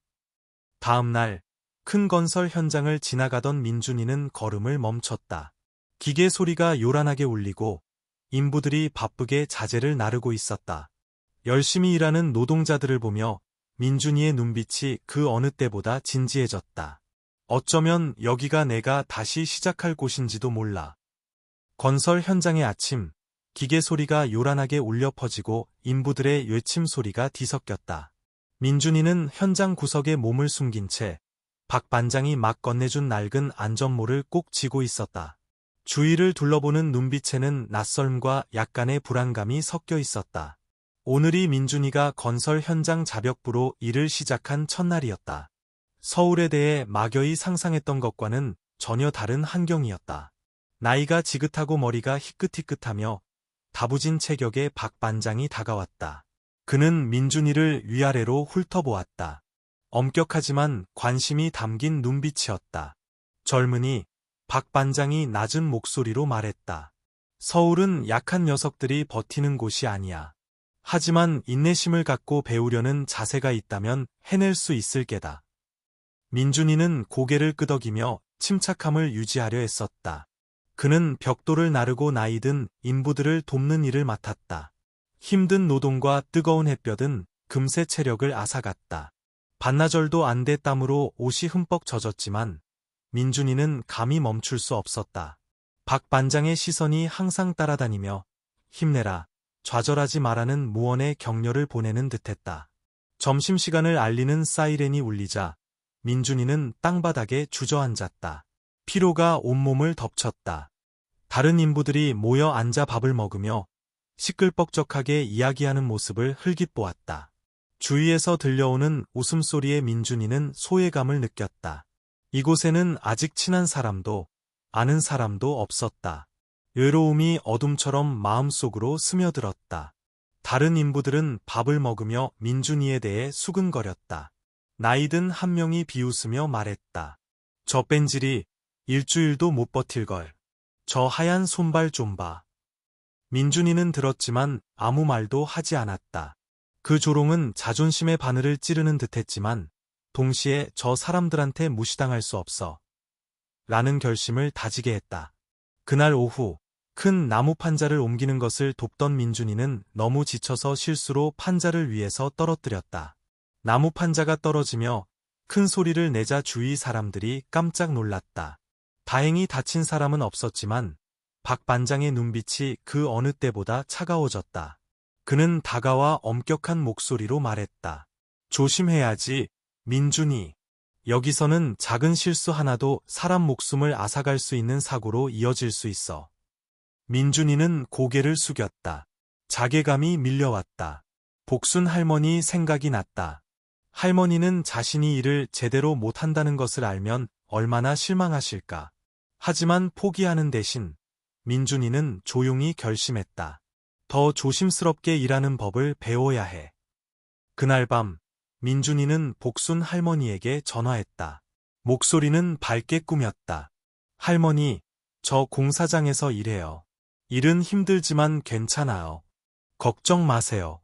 다음 날, 큰 건설 현장을 지나가던 민준이는 걸음을 멈췄다. 기계 소리가 요란하게 울리고 인부들이 바쁘게 자재를 나르고 있었다. 열심히 일하는 노동자들을 보며 민준이의 눈빛이 그 어느 때보다 진지해졌다. 어쩌면 여기가 내가 다시 시작할 곳인지도 몰라. 건설 현장의 아침, 기계 소리가 요란하게 울려 퍼지고 인부들의 외침 소리가 뒤섞였다. 민준이는 현장 구석에 몸을 숨긴 채 박 반장이 막 건네준 낡은 안전모를 꼭 쥐고 있었다. 주위를 둘러보는 눈빛에는 낯설음과 약간의 불안감이 섞여 있었다. 오늘이 민준이가 건설 현장 자벽부로 일을 시작한 첫날이었다. 서울에 대해 막연히 상상했던 것과는 전혀 다른 환경이었다. 나이가 지긋하고 머리가 희끗희끗하며 다부진 체격의 박 반장이 다가왔다. 그는 민준이를 위아래로 훑어보았다. 엄격하지만 관심이 담긴 눈빛이었다. 젊은이, 박 반장이 낮은 목소리로 말했다. 서울은 약한 녀석들이 버티는 곳이 아니야. 하지만 인내심을 갖고 배우려는 자세가 있다면 해낼 수 있을 게다. 민준이는 고개를 끄덕이며 침착함을 유지하려 했었다. 그는 벽돌을 나르고 나이든 인부들을 돕는 일을 맡았다. 힘든 노동과 뜨거운 햇볕은 금세 체력을 앗아갔다. 반나절도 안 돼 땀으로 옷이 흠뻑 젖었지만 민준이는 감히 멈출 수 없었다. 박 반장의 시선이 항상 따라다니며 힘내라, 좌절하지 마라는 무언의 격려를 보내는 듯했다. 점심시간을 알리는 사이렌이 울리자 민준이는 땅바닥에 주저앉았다. 피로가 온몸을 덮쳤다. 다른 인부들이 모여 앉아 밥을 먹으며 시끌벅적하게 이야기하는 모습을 흘낏 보았다. 주위에서 들려오는 웃음소리에 민준이는 소외감을 느꼈다. 이곳에는 아직 친한 사람도 아는 사람도 없었다. 외로움이 어둠처럼 마음속으로 스며들었다. 다른 인부들은 밥을 먹으며 민준이에 대해 수근거렸다. 나이든 한 명이 비웃으며 말했다. 저 뺀질이 일주일도 못 버틸걸. 저 하얀 손발 좀 봐. 민준이는 들었지만 아무 말도 하지 않았다. 그 조롱은 자존심의 바늘을 찌르는 듯했지만 동시에 저 사람들한테 무시당할 수 없어. 라는 결심을 다지게 했다. 그날 오후 큰 나무 판자를 옮기는 것을 돕던 민준이는 너무 지쳐서 실수로 판자를 위에서 떨어뜨렸다. 나무 판자가 떨어지며 큰 소리를 내자 주위 사람들이 깜짝 놀랐다. 다행히 다친 사람은 없었지만 박 반장의 눈빛이 그 어느 때보다 차가워졌다. 그는 다가와 엄격한 목소리로 말했다. 조심해야지, 민준이. 여기서는 작은 실수 하나도 사람 목숨을 앗아갈 수 있는 사고로 이어질 수 있어. 민준이는 고개를 숙였다. 자괴감이 밀려왔다. 복순 할머니 생각이 났다. 할머니는 자신이 일을 제대로 못한다는 것을 알면 얼마나 실망하실까. 하지만 포기하는 대신 민준이는 조용히 결심했다. 더 조심스럽게 일하는 법을 배워야 해. 그날 밤 민준이는 복순 할머니에게 전화했다. 목소리는 밝게 꾸몄다. 할머니, 저 공사장에서 일해요. 일은 힘들지만 괜찮아요. 걱정 마세요.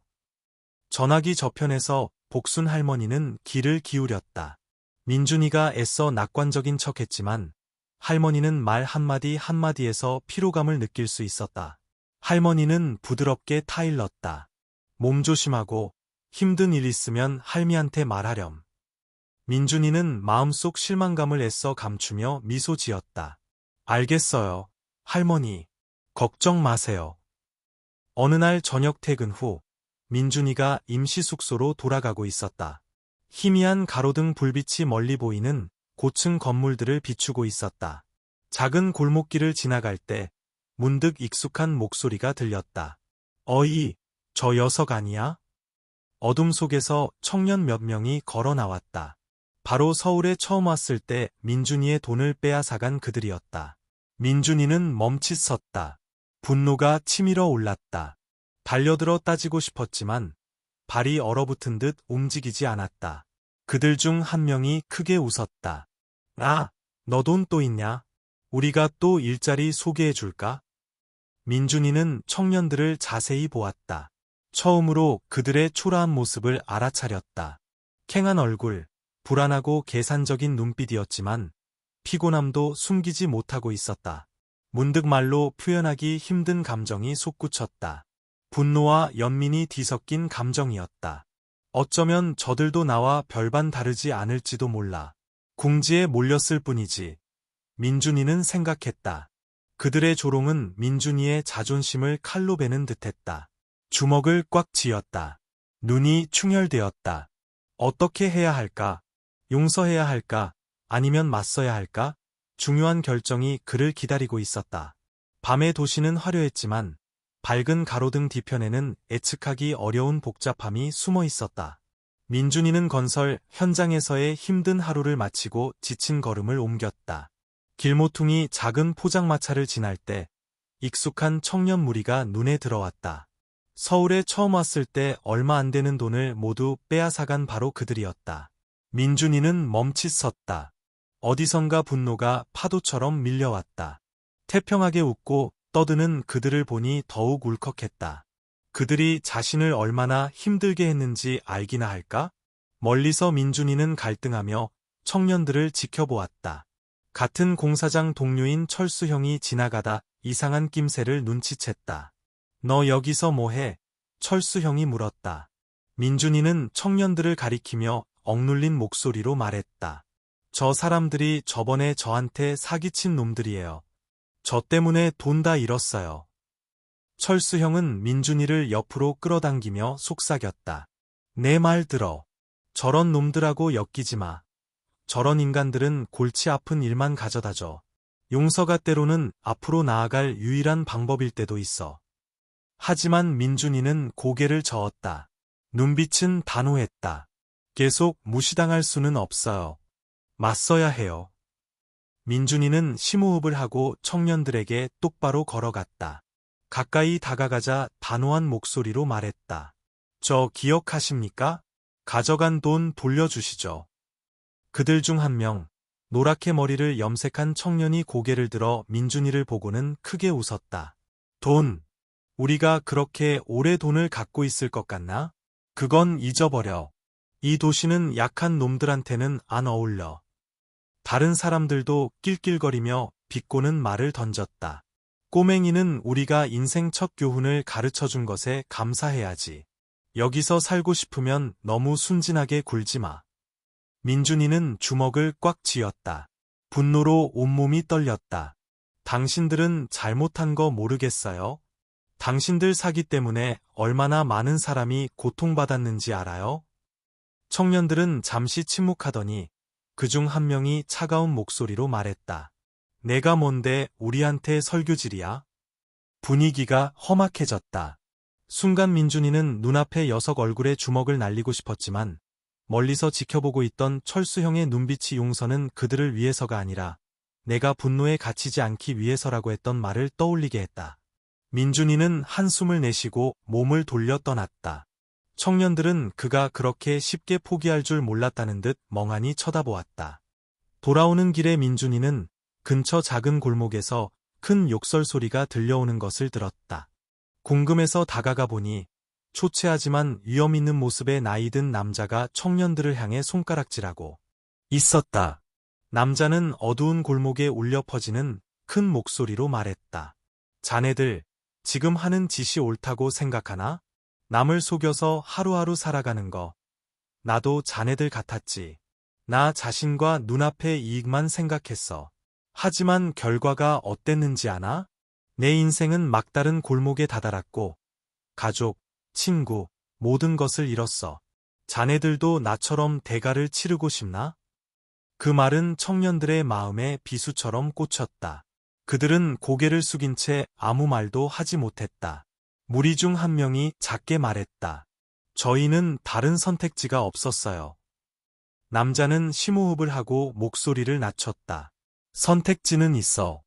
전화기 저편에서 복순 할머니는 귀를 기울였다. 민준이가 애써 낙관적인 척했지만 할머니는 말 한마디 한마디에서 피로감을 느낄 수 있었다. 할머니는 부드럽게 타일렀다. 몸 조심하고 힘든 일 있으면 할미한테 말하렴. 민준이는 마음속 실망감을 애써 감추며 미소 지었다. 알겠어요, 할머니. 걱정 마세요. 어느 날 저녁 퇴근 후 민준이가 임시 숙소로 돌아가고 있었다. 희미한 가로등 불빛이 멀리 보이는 고층 건물들을 비추고 있었다. 작은 골목길을 지나갈 때 문득 익숙한 목소리가 들렸다. 어이, 저 녀석 아니야? 어둠 속에서 청년 몇 명이 걸어 나왔다. 바로 서울에 처음 왔을 때 민준이의 돈을 빼앗아간 그들이었다. 민준이는 멈칫 섰다. 분노가 치밀어 올랐다. 달려들어 따지고 싶었지만 발이 얼어붙은 듯 움직이지 않았다. 그들 중 한 명이 크게 웃었다. 아, 너 돈 또 있냐? 우리가 또 일자리 소개해 줄까? 민준이는 청년들을 자세히 보았다. 처음으로 그들의 초라한 모습을 알아차렸다. 캥한 얼굴, 불안하고 계산적인 눈빛이었지만 피곤함도 숨기지 못하고 있었다. 문득 말로 표현하기 힘든 감정이 솟구쳤다. 분노와 연민이 뒤섞인 감정이었다. 어쩌면 저들도 나와 별반 다르지 않을지도 몰라. 궁지에 몰렸을 뿐이지. 민준이는 생각했다. 그들의 조롱은 민준이의 자존심을 칼로 베는 듯했다. 주먹을 꽉 쥐었다. 눈이 충혈되었다. 어떻게 해야 할까? 용서해야 할까? 아니면 맞서야 할까? 중요한 결정이 그를 기다리고 있었다. 밤의 도시는 화려했지만 밝은 가로등 뒤편에는 예측하기 어려운 복잡함이 숨어 있었다. 민준이는 건설 현장에서의 힘든 하루를 마치고 지친 걸음을 옮겼다. 길모퉁이 작은 포장마차를 지날 때 익숙한 청년 무리가 눈에 들어왔다. 서울에 처음 왔을 때 얼마 안 되는 돈을 모두 빼앗아간 바로 그들이었다. 민준이는 멈칫 섰다. 어디선가 분노가 파도처럼 밀려왔다. 태평하게 웃고 떠드는 그들을 보니 더욱 울컥했다. 그들이 자신을 얼마나 힘들게 했는지 알기나 할까? 멀리서 민준이는 갈등하며 청년들을 지켜보았다. 같은 공사장 동료인 철수형이 지나가다 이상한 낌새를 눈치챘다. 너 여기서 뭐해? 철수형이 물었다. 민준이는 청년들을 가리키며 억눌린 목소리로 말했다. 저 사람들이 저번에 저한테 사기친 놈들이에요. 저 때문에 돈 다 잃었어요. 철수형은 민준이를 옆으로 끌어당기며 속삭였다. 내 말 들어. 저런 놈들하고 엮이지 마. 저런 인간들은 골치 아픈 일만 가져다줘. 용서가 때로는 앞으로 나아갈 유일한 방법일 때도 있어. 하지만 민준이는 고개를 저었다. 눈빛은 단호했다. 계속 무시당할 수는 없어요. 맞서야 해요. 민준이는 심호흡을 하고 청년들에게 똑바로 걸어갔다. 가까이 다가가자 단호한 목소리로 말했다. 저 기억하십니까? 가져간 돈 돌려주시죠. 그들 중 한 명, 노랗게 머리를 염색한 청년이 고개를 들어 민준이를 보고는 크게 웃었다. 돈. 우리가 그렇게 오래 돈을 갖고 있을 것 같나? 그건 잊어버려. 이 도시는 약한 놈들한테는 안 어울려. 다른 사람들도 낄낄거리며 비꼬는 말을 던졌다. 꼬맹이는 우리가 인생 첫 교훈을 가르쳐준 것에 감사해야지. 여기서 살고 싶으면 너무 순진하게 굴지 마. 민준이는 주먹을 꽉 쥐었다. 분노로 온몸이 떨렸다. 당신들은 잘못한 거 모르겠어요? 당신들 사기 때문에 얼마나 많은 사람이 고통받았는지 알아요? 청년들은 잠시 침묵하더니 그중 한 명이 차가운 목소리로 말했다. 내가 뭔데 우리한테 설교질이야? 분위기가 험악해졌다. 순간 민준이는 눈앞의 녀석 얼굴에 주먹을 날리고 싶었지만 멀리서 지켜보고 있던 철수형의 눈빛이 용서는 그들을 위해서가 아니라 내가 분노에 갇히지 않기 위해서라고 했던 말을 떠올리게 했다. 민준이는 한숨을 내쉬고 몸을 돌려 떠났다. 청년들은 그가 그렇게 쉽게 포기할 줄 몰랐다는 듯 멍하니 쳐다보았다. 돌아오는 길에 민준이는 근처 작은 골목에서 큰 욕설 소리가 들려오는 것을 들었다. 궁금해서 다가가 보니 초췌하지만 위험 있는 모습의 나이든 남자가 청년들을 향해 손가락질하고 있었다. 남자는 어두운 골목에 울려 퍼지는 큰 목소리로 말했다. 자네들, 지금 하는 짓이 옳다고 생각하나? 남을 속여서 하루하루 살아가는 거. 나도 자네들 같았지. 나 자신과 눈앞의 이익만 생각했어. 하지만 결과가 어땠는지 아나? 내 인생은 막다른 골목에 다다랐고 가족, 친구, 모든 것을 잃었어. 자네들도 나처럼 대가를 치르고 싶나? 그 말은 청년들의 마음에 비수처럼 꽂혔다. 그들은 고개를 숙인 채 아무 말도 하지 못했다. 무리 중 한 명이 작게 말했다. 저희는 다른 선택지가 없었어요. 남자는 심호흡을 하고 목소리를 낮췄다. 선택지는 있어.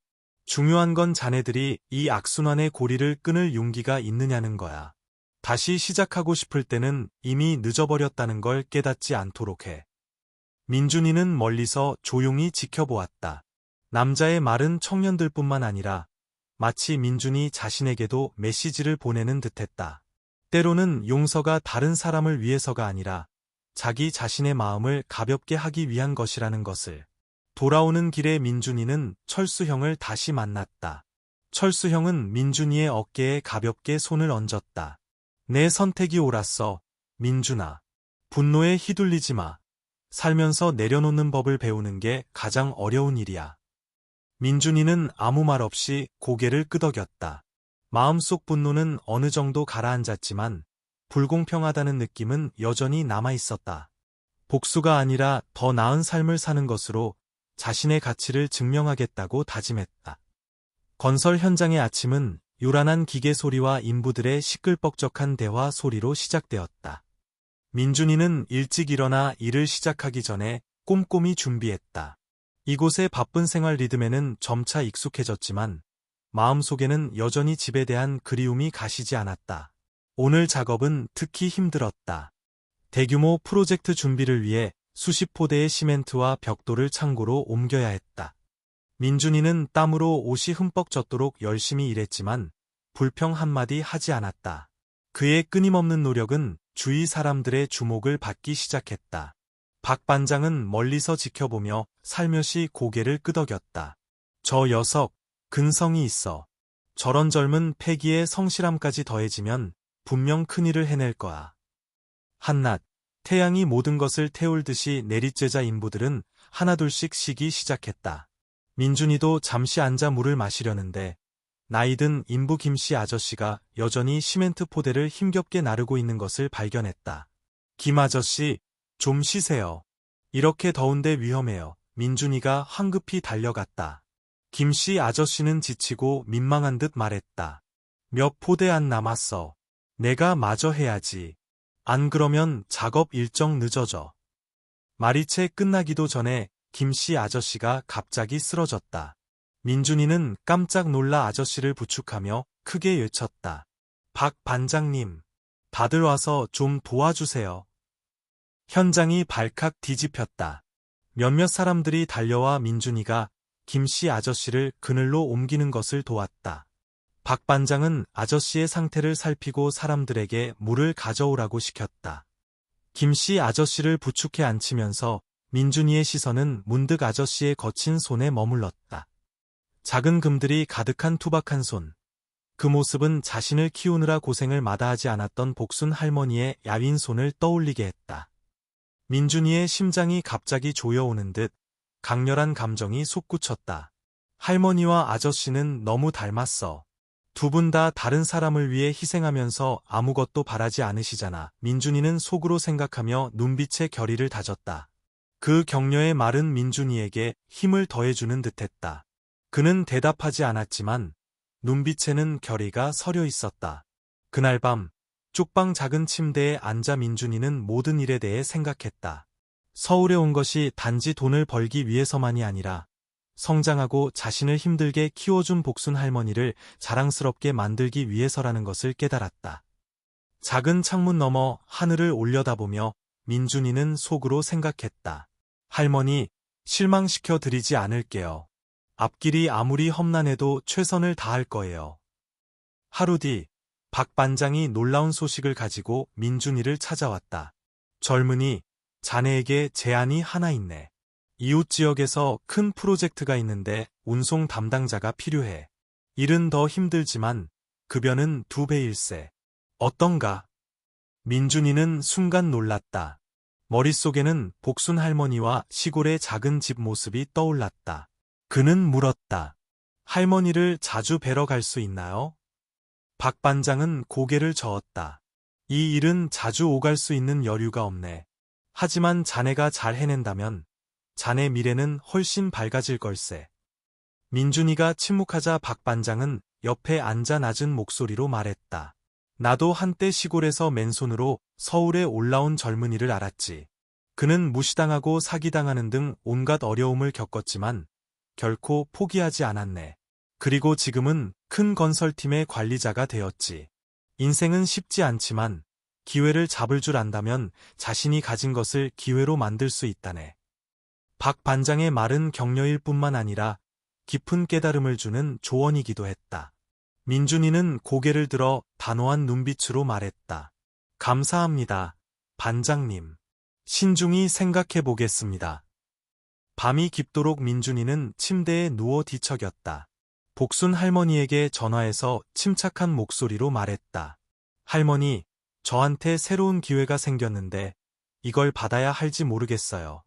중요한 건 자네들이 이 악순환의 고리를 끊을 용기가 있느냐는 거야. 다시 시작하고 싶을 때는 이미 늦어버렸다는 걸 깨닫지 않도록 해. 민준이는 멀리서 조용히 지켜보았다. 남자의 말은 청년들뿐만 아니라 마치 민준이 자신에게도 메시지를 보내는 듯했다. 때로는 용서가 다른 사람을 위해서가 아니라 자기 자신의 마음을 가볍게 하기 위한 것이라는 것을. 돌아오는 길에 민준이는 철수형을 다시 만났다. 철수형은 민준이의 어깨에 가볍게 손을 얹었다. 내 선택이 옳았어, 민준아. 분노에 휘둘리지 마. 살면서 내려놓는 법을 배우는 게 가장 어려운 일이야. 민준이는 아무 말 없이 고개를 끄덕였다. 마음속 분노는 어느 정도 가라앉았지만 불공평하다는 느낌은 여전히 남아있었다. 복수가 아니라 더 나은 삶을 사는 것으로 자신의 가치를 증명하겠다고 다짐했다. 건설 현장의 아침은 요란한 기계 소리와 인부들의 시끌벅적한 대화 소리로 시작되었다. 민준이는 일찍 일어나 일을 시작하기 전에 꼼꼼히 준비했다. 이곳의 바쁜 생활 리듬에는 점차 익숙해졌지만 마음속에는 여전히 집에 대한 그리움이 가시지 않았다. 오늘 작업은 특히 힘들었다. 대규모 프로젝트 준비를 위해 수십 포대의 시멘트와 벽돌을 창고로 옮겨야 했다. 민준이는 땀으로 옷이 흠뻑 젖도록 열심히 일했지만 불평 한마디 하지 않았다. 그의 끊임없는 노력은 주위 사람들의 주목을 받기 시작했다. 박 반장은 멀리서 지켜보며 살며시 고개를 끄덕였다. 저 녀석, 근성이 있어. 저런 젊은 패기에 성실함까지 더해지면 분명 큰일을 해낼 거야. 한낮, 태양이 모든 것을 태울듯이 내리쬐자 인부들은 하나둘씩 쉬기 시작했다. 민준이도 잠시 앉아 물을 마시려는데 나이든 인부 김씨 아저씨가 여전히 시멘트 포대를 힘겹게 나르고 있는 것을 발견했다. 김 아저씨, 좀 쉬세요. 이렇게 더운데 위험해요. 민준이가 황급히 달려갔다. 김씨 아저씨는 지치고 민망한 듯 말했다. 몇 포대 안 남았어. 내가 마저 해야지. 안 그러면 작업 일정 늦어져. 말이 채 끝나기도 전에 김씨 아저씨가 갑자기 쓰러졌다. 민준이는 깜짝 놀라 아저씨를 부축하며 크게 외쳤다. 박 반장님, 다들 와서 좀 도와주세요. 현장이 발칵 뒤집혔다. 몇몇 사람들이 달려와 민준이가 김씨 아저씨를 그늘로 옮기는 것을 도왔다. 박 반장은 아저씨의 상태를 살피고 사람들에게 물을 가져오라고 시켰다. 김씨 아저씨를 부축해 앉히면서 민준이의 시선은 문득 아저씨의 거친 손에 머물렀다. 작은 금들이 가득한 투박한 손. 그 모습은 자신을 키우느라 고생을 마다하지 않았던 복순 할머니의 야윈 손을 떠올리게 했다. 민준이의 심장이 갑자기 조여오는 듯 강렬한 감정이 솟구쳤다. 할머니와 아저씨는 너무 닮았어. 두 분 다 다른 사람을 위해 희생하면서 아무것도 바라지 않으시잖아. 민준이는 속으로 생각하며 눈빛의 결의를 다졌다. 그 격려의 말은 민준이에게 힘을 더해주는 듯했다. 그는 대답하지 않았지만 눈빛에는 결의가 서려 있었다. 그날 밤 쪽방 작은 침대에 앉아 민준이는 모든 일에 대해 생각했다. 서울에 온 것이 단지 돈을 벌기 위해서만이 아니라 성장하고 자신을 힘들게 키워준 복순 할머니를 자랑스럽게 만들기 위해서라는 것을 깨달았다. 작은 창문 너머 하늘을 올려다보며 민준이는 속으로 생각했다. 할머니, 실망시켜 드리지 않을게요. 앞길이 아무리 험난해도 최선을 다할 거예요. 하루 뒤, 박 반장이 놀라운 소식을 가지고 민준이를 찾아왔다. 젊은이, 자네에게 제안이 하나 있네. 이웃 지역에서 큰 프로젝트가 있는데 운송 담당자가 필요해. 일은 더 힘들지만 급여는 2배일세. 어떤가? 민준이는 순간 놀랐다. 머릿속에는 복순 할머니와 시골의 작은 집 모습이 떠올랐다. 그는 물었다. 할머니를 자주 뵈러 갈 수 있나요? 박 반장은 고개를 저었다. 이 일은 자주 오갈 수 있는 여유가 없네. 하지만 자네가 잘 해낸다면 자네 미래는 훨씬 밝아질 걸세. 민준이가 침묵하자 박 반장은 옆에 앉아 낮은 목소리로 말했다. 나도 한때 시골에서 맨손으로 서울에 올라온 젊은이를 알았지. 그는 무시당하고 사기당하는 등 온갖 어려움을 겪었지만 결코 포기하지 않았네. 그리고 지금은 큰 건설팀의 관리자가 되었지. 인생은 쉽지 않지만 기회를 잡을 줄 안다면 자신이 가진 것을 기회로 만들 수 있다네. 박 반장의 말은 격려일 뿐만 아니라 깊은 깨달음을 주는 조언이기도 했다. 민준이는 고개를 들어 단호한 눈빛으로 말했다. 감사합니다, 반장님. 신중히 생각해 보겠습니다. 밤이 깊도록 민준이는 침대에 누워 뒤척였다. 복순 할머니에게 전화해서 침착한 목소리로 말했다. 할머니, 저한테 새로운 기회가 생겼는데 이걸 받아야 할지 모르겠어요.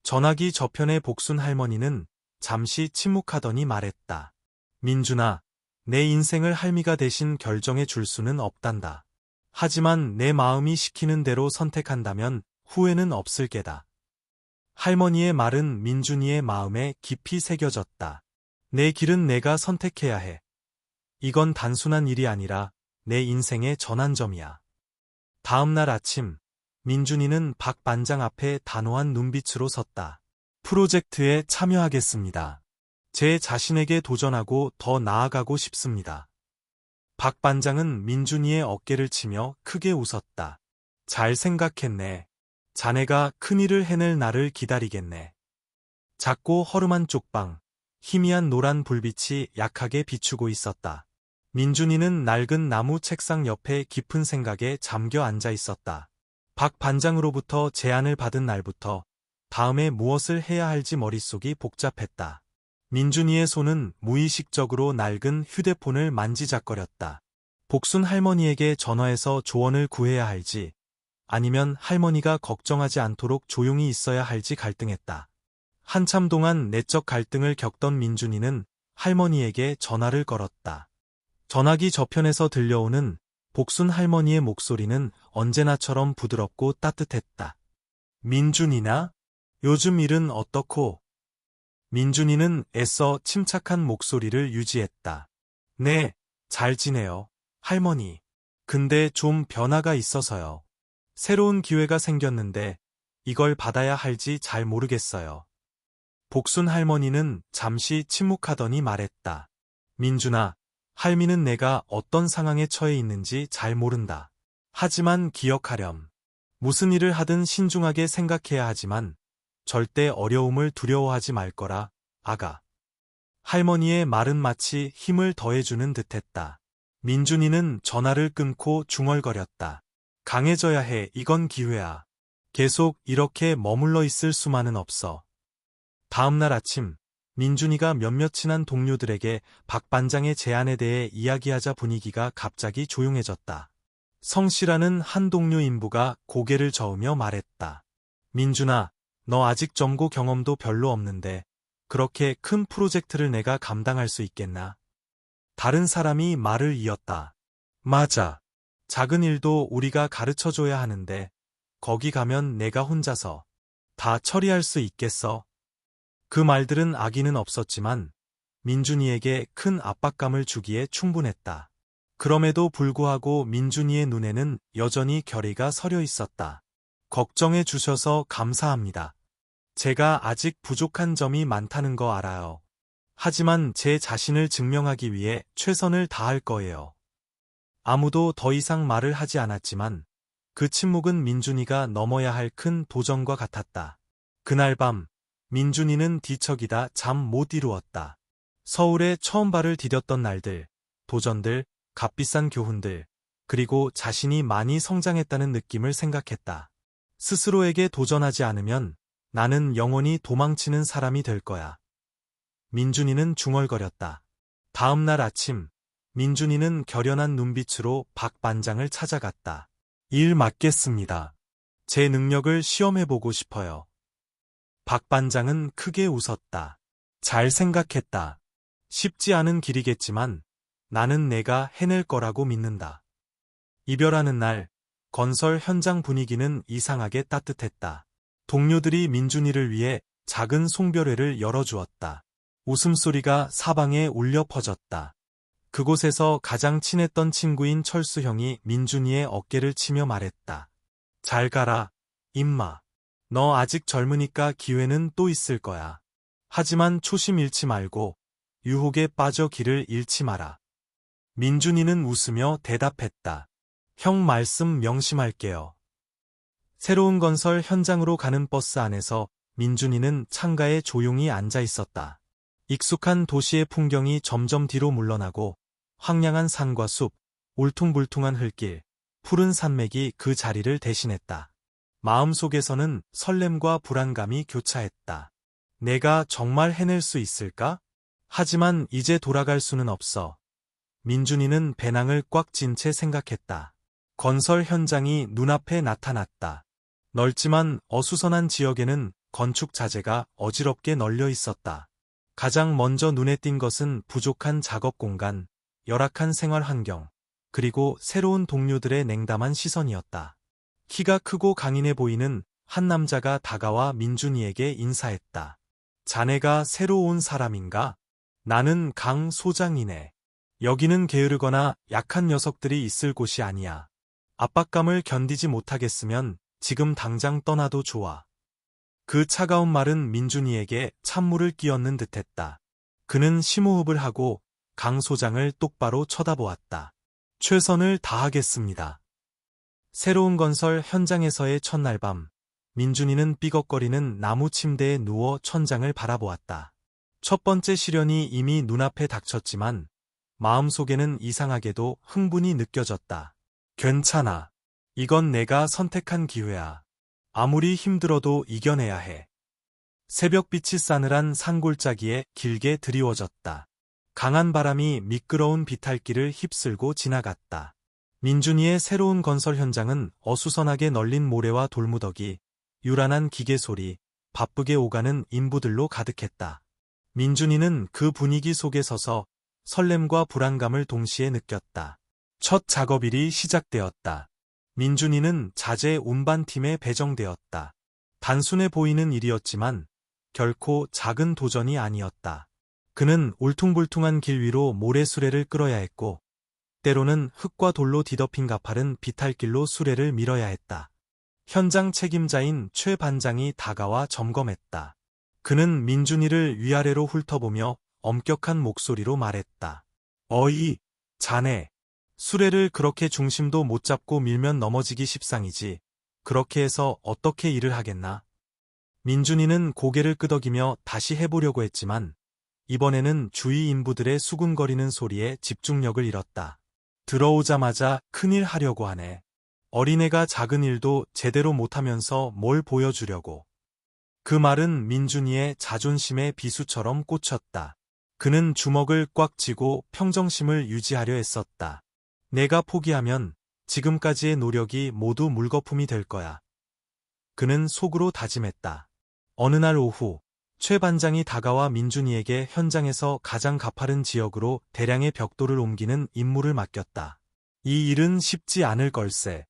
전화기 저편의 복순 할머니는 잠시 침묵하더니 말했다. 민준아, 내 인생을 할미가 대신 결정해 줄 수는 없단다. 하지만 내 마음이 시키는 대로 선택한다면 후회는 없을 게다. 할머니의 말은 민준이의 마음에 깊이 새겨졌다. 내 길은 내가 선택해야 해. 이건 단순한 일이 아니라 내 인생의 전환점이야. 다음 날 아침, 민준이는 박 반장 앞에 단호한 눈빛으로 섰다. 프로젝트에 참여하겠습니다. 제 자신에게 도전하고 더 나아가고 싶습니다. 박 반장은 민준이의 어깨를 치며 크게 웃었다. 잘 생각했네. 자네가 큰일을 해낼 날을 기다리겠네. 작고 허름한 쪽방, 희미한 노란 불빛이 약하게 비추고 있었다. 민준이는 낡은 나무 책상 옆에 깊은 생각에 잠겨 앉아 있었다. 박 반장으로부터 제안을 받은 날부터 다음에 무엇을 해야 할지 머릿속이 복잡했다. 민준이의 손은 무의식적으로 낡은 휴대폰을 만지작거렸다. 복순 할머니에게 전화해서 조언을 구해야 할지, 아니면 할머니가 걱정하지 않도록 조용히 있어야 할지 갈등했다. 한참 동안 내적 갈등을 겪던 민준이는 할머니에게 전화를 걸었다. 전화기 저편에서 들려오는 복순 할머니의 목소리는 언제나처럼 부드럽고 따뜻했다. 민준이나? 요즘 일은 어떻고? 민준이는 애써 침착한 목소리를 유지했다. 네, 잘 지내요, 할머니. 근데 좀 변화가 있어서요. 새로운 기회가 생겼는데 이걸 받아야 할지 잘 모르겠어요. 복순 할머니는 잠시 침묵하더니 말했다. 민준아, 할미는 내가 어떤 상황에 처해 있는지 잘 모른다. 하지만 기억하렴. 무슨 일을 하든 신중하게 생각해야 하지만 절대 어려움을 두려워하지 말 거라, 아가. 할머니의 말은 마치 힘을 더해주는 듯했다. 민준이는 전화를 끊고 중얼거렸다. 강해져야 해, 이건 기회야. 계속 이렇게 머물러 있을 수만은 없어. 다음날 아침, 민준이가 몇몇 친한 동료들에게 박 반장의 제안에 대해 이야기하자 분위기가 갑자기 조용해졌다. 성씨라는 한 동료 인부가 고개를 저으며 말했다. 민준아, 너 아직 점고 경험도 별로 없는데 그렇게 큰 프로젝트를 내가 감당할 수 있겠나? 다른 사람이 말을 이었다. 맞아. 작은 일도 우리가 가르쳐줘야 하는데 거기 가면 내가 혼자서 다 처리할 수 있겠어? 그 말들은 악의는 없었지만 민준이에게 큰 압박감을 주기에 충분했다. 그럼에도 불구하고 민준이의 눈에는 여전히 결의가 서려 있었다. 걱정해 주셔서 감사합니다. 제가 아직 부족한 점이 많다는 거 알아요. 하지만 제 자신을 증명하기 위해 최선을 다할 거예요. 아무도 더 이상 말을 하지 않았지만 그 침묵은 민준이가 넘어야 할 큰 도전과 같았다. 그날 밤 민준이는 뒤척이다 잠 못 이루었다. 서울에 처음 발을 디뎠던 날들, 도전들, 값비싼 교훈들, 그리고 자신이 많이 성장했다는 느낌을 생각했다. 스스로에게 도전하지 않으면 나는 영원히 도망치는 사람이 될 거야. 민준이는 중얼거렸다. 다음 날 아침, 민준이는 결연한 눈빛으로 박 반장을 찾아갔다. 일 맡겠습니다. 제 능력을 시험해보고 싶어요. 박 반장은 크게 웃었다. 잘 생각했다. 쉽지 않은 길이겠지만 나는 내가 해낼 거라고 믿는다. 이별하는 날, 건설 현장 분위기는 이상하게 따뜻했다. 동료들이 민준이를 위해 작은 송별회를 열어주었다. 웃음소리가 사방에 울려 퍼졌다. 그곳에서 가장 친했던 친구인 철수 형이 민준이의 어깨를 치며 말했다. 잘 가라, 임마. 너 아직 젊으니까 기회는 또 있을 거야. 하지만 초심 잃지 말고 유혹에 빠져 길을 잃지 마라. 민준이는 웃으며 대답했다. 형 말씀 명심할게요. 새로운 건설 현장으로 가는 버스 안에서 민준이는 창가에 조용히 앉아 있었다. 익숙한 도시의 풍경이 점점 뒤로 물러나고 황량한 산과 숲, 울퉁불퉁한 흙길, 푸른 산맥이 그 자리를 대신했다. 마음속에서는 설렘과 불안감이 교차했다. 내가 정말 해낼 수 있을까? 하지만 이제 돌아갈 수는 없어. 민준이는 배낭을 꽉 쥔 채 생각했다. 건설 현장이 눈앞에 나타났다. 넓지만 어수선한 지역에는 건축 자재가 어지럽게 널려 있었다. 가장 먼저 눈에 띈 것은 부족한 작업 공간, 열악한 생활 환경, 그리고 새로운 동료들의 냉담한 시선이었다. 키가 크고 강인해 보이는 한 남자가 다가와 민준이에게 인사했다. 자네가 새로 온 사람인가? 나는 강 소장이네. 여기는 게으르거나 약한 녀석들이 있을 곳이 아니야. 압박감을 견디지 못하겠으면 지금 당장 떠나도 좋아. 그 차가운 말은 민준이에게 찬물을 끼얹는 듯했다. 그는 심호흡을 하고 강 소장을 똑바로 쳐다보았다. 최선을 다하겠습니다. 새로운 건설 현장에서의 첫날 밤, 민준이는 삐걱거리는 나무 침대에 누워 천장을 바라보았다. 첫 번째 시련이 이미 눈앞에 닥쳤지만 마음속에는 이상하게도 흥분이 느껴졌다. 괜찮아. 이건 내가 선택한 기회야. 아무리 힘들어도 이겨내야 해. 새벽빛이 싸늘한 산골짜기에 길게 드리워졌다. 강한 바람이 미끄러운 비탈길을 휩쓸고 지나갔다. 민준이의 새로운 건설 현장은 어수선하게 널린 모래와 돌무더기, 유란한 기계 소리, 바쁘게 오가는 인부들로 가득했다. 민준이는 그 분위기 속에 서서 설렘과 불안감을 동시에 느꼈다. 첫 작업일이 시작되었다. 민준이는 자재 운반팀에 배정되었다. 단순해 보이는 일이었지만 결코 작은 도전이 아니었다. 그는 울퉁불퉁한 길 위로 모래수레를 끌어야 했고 때로는 흙과 돌로 뒤덮인 가파른 비탈길로 수레를 밀어야 했다. 현장 책임자인 최 반장이 다가와 점검했다. 그는 민준이를 위아래로 훑어보며 엄격한 목소리로 말했다. 어이, 자네. 수레를 그렇게 중심도 못 잡고 밀면 넘어지기 십상이지. 그렇게 해서 어떻게 일을 하겠나? 민준이는 고개를 끄덕이며 다시 해보려고 했지만 이번에는 주위 인부들의 수군거리는 소리에 집중력을 잃었다. 들어오자마자 큰일 하려고 하네. 어린애가 작은 일도 제대로 못하면서 뭘 보여주려고. 그 말은 민준이의 자존심의 비수처럼 꽂혔다. 그는 주먹을 꽉 쥐고 평정심을 유지하려 했었다. 내가 포기하면 지금까지의 노력이 모두 물거품이 될 거야. 그는 속으로 다짐했다. 어느 날 오후, 최 반장이 다가와 민준이에게 현장에서 가장 가파른 지역으로 대량의 벽돌을 옮기는 임무를 맡겼다. 이 일은 쉽지 않을 걸세.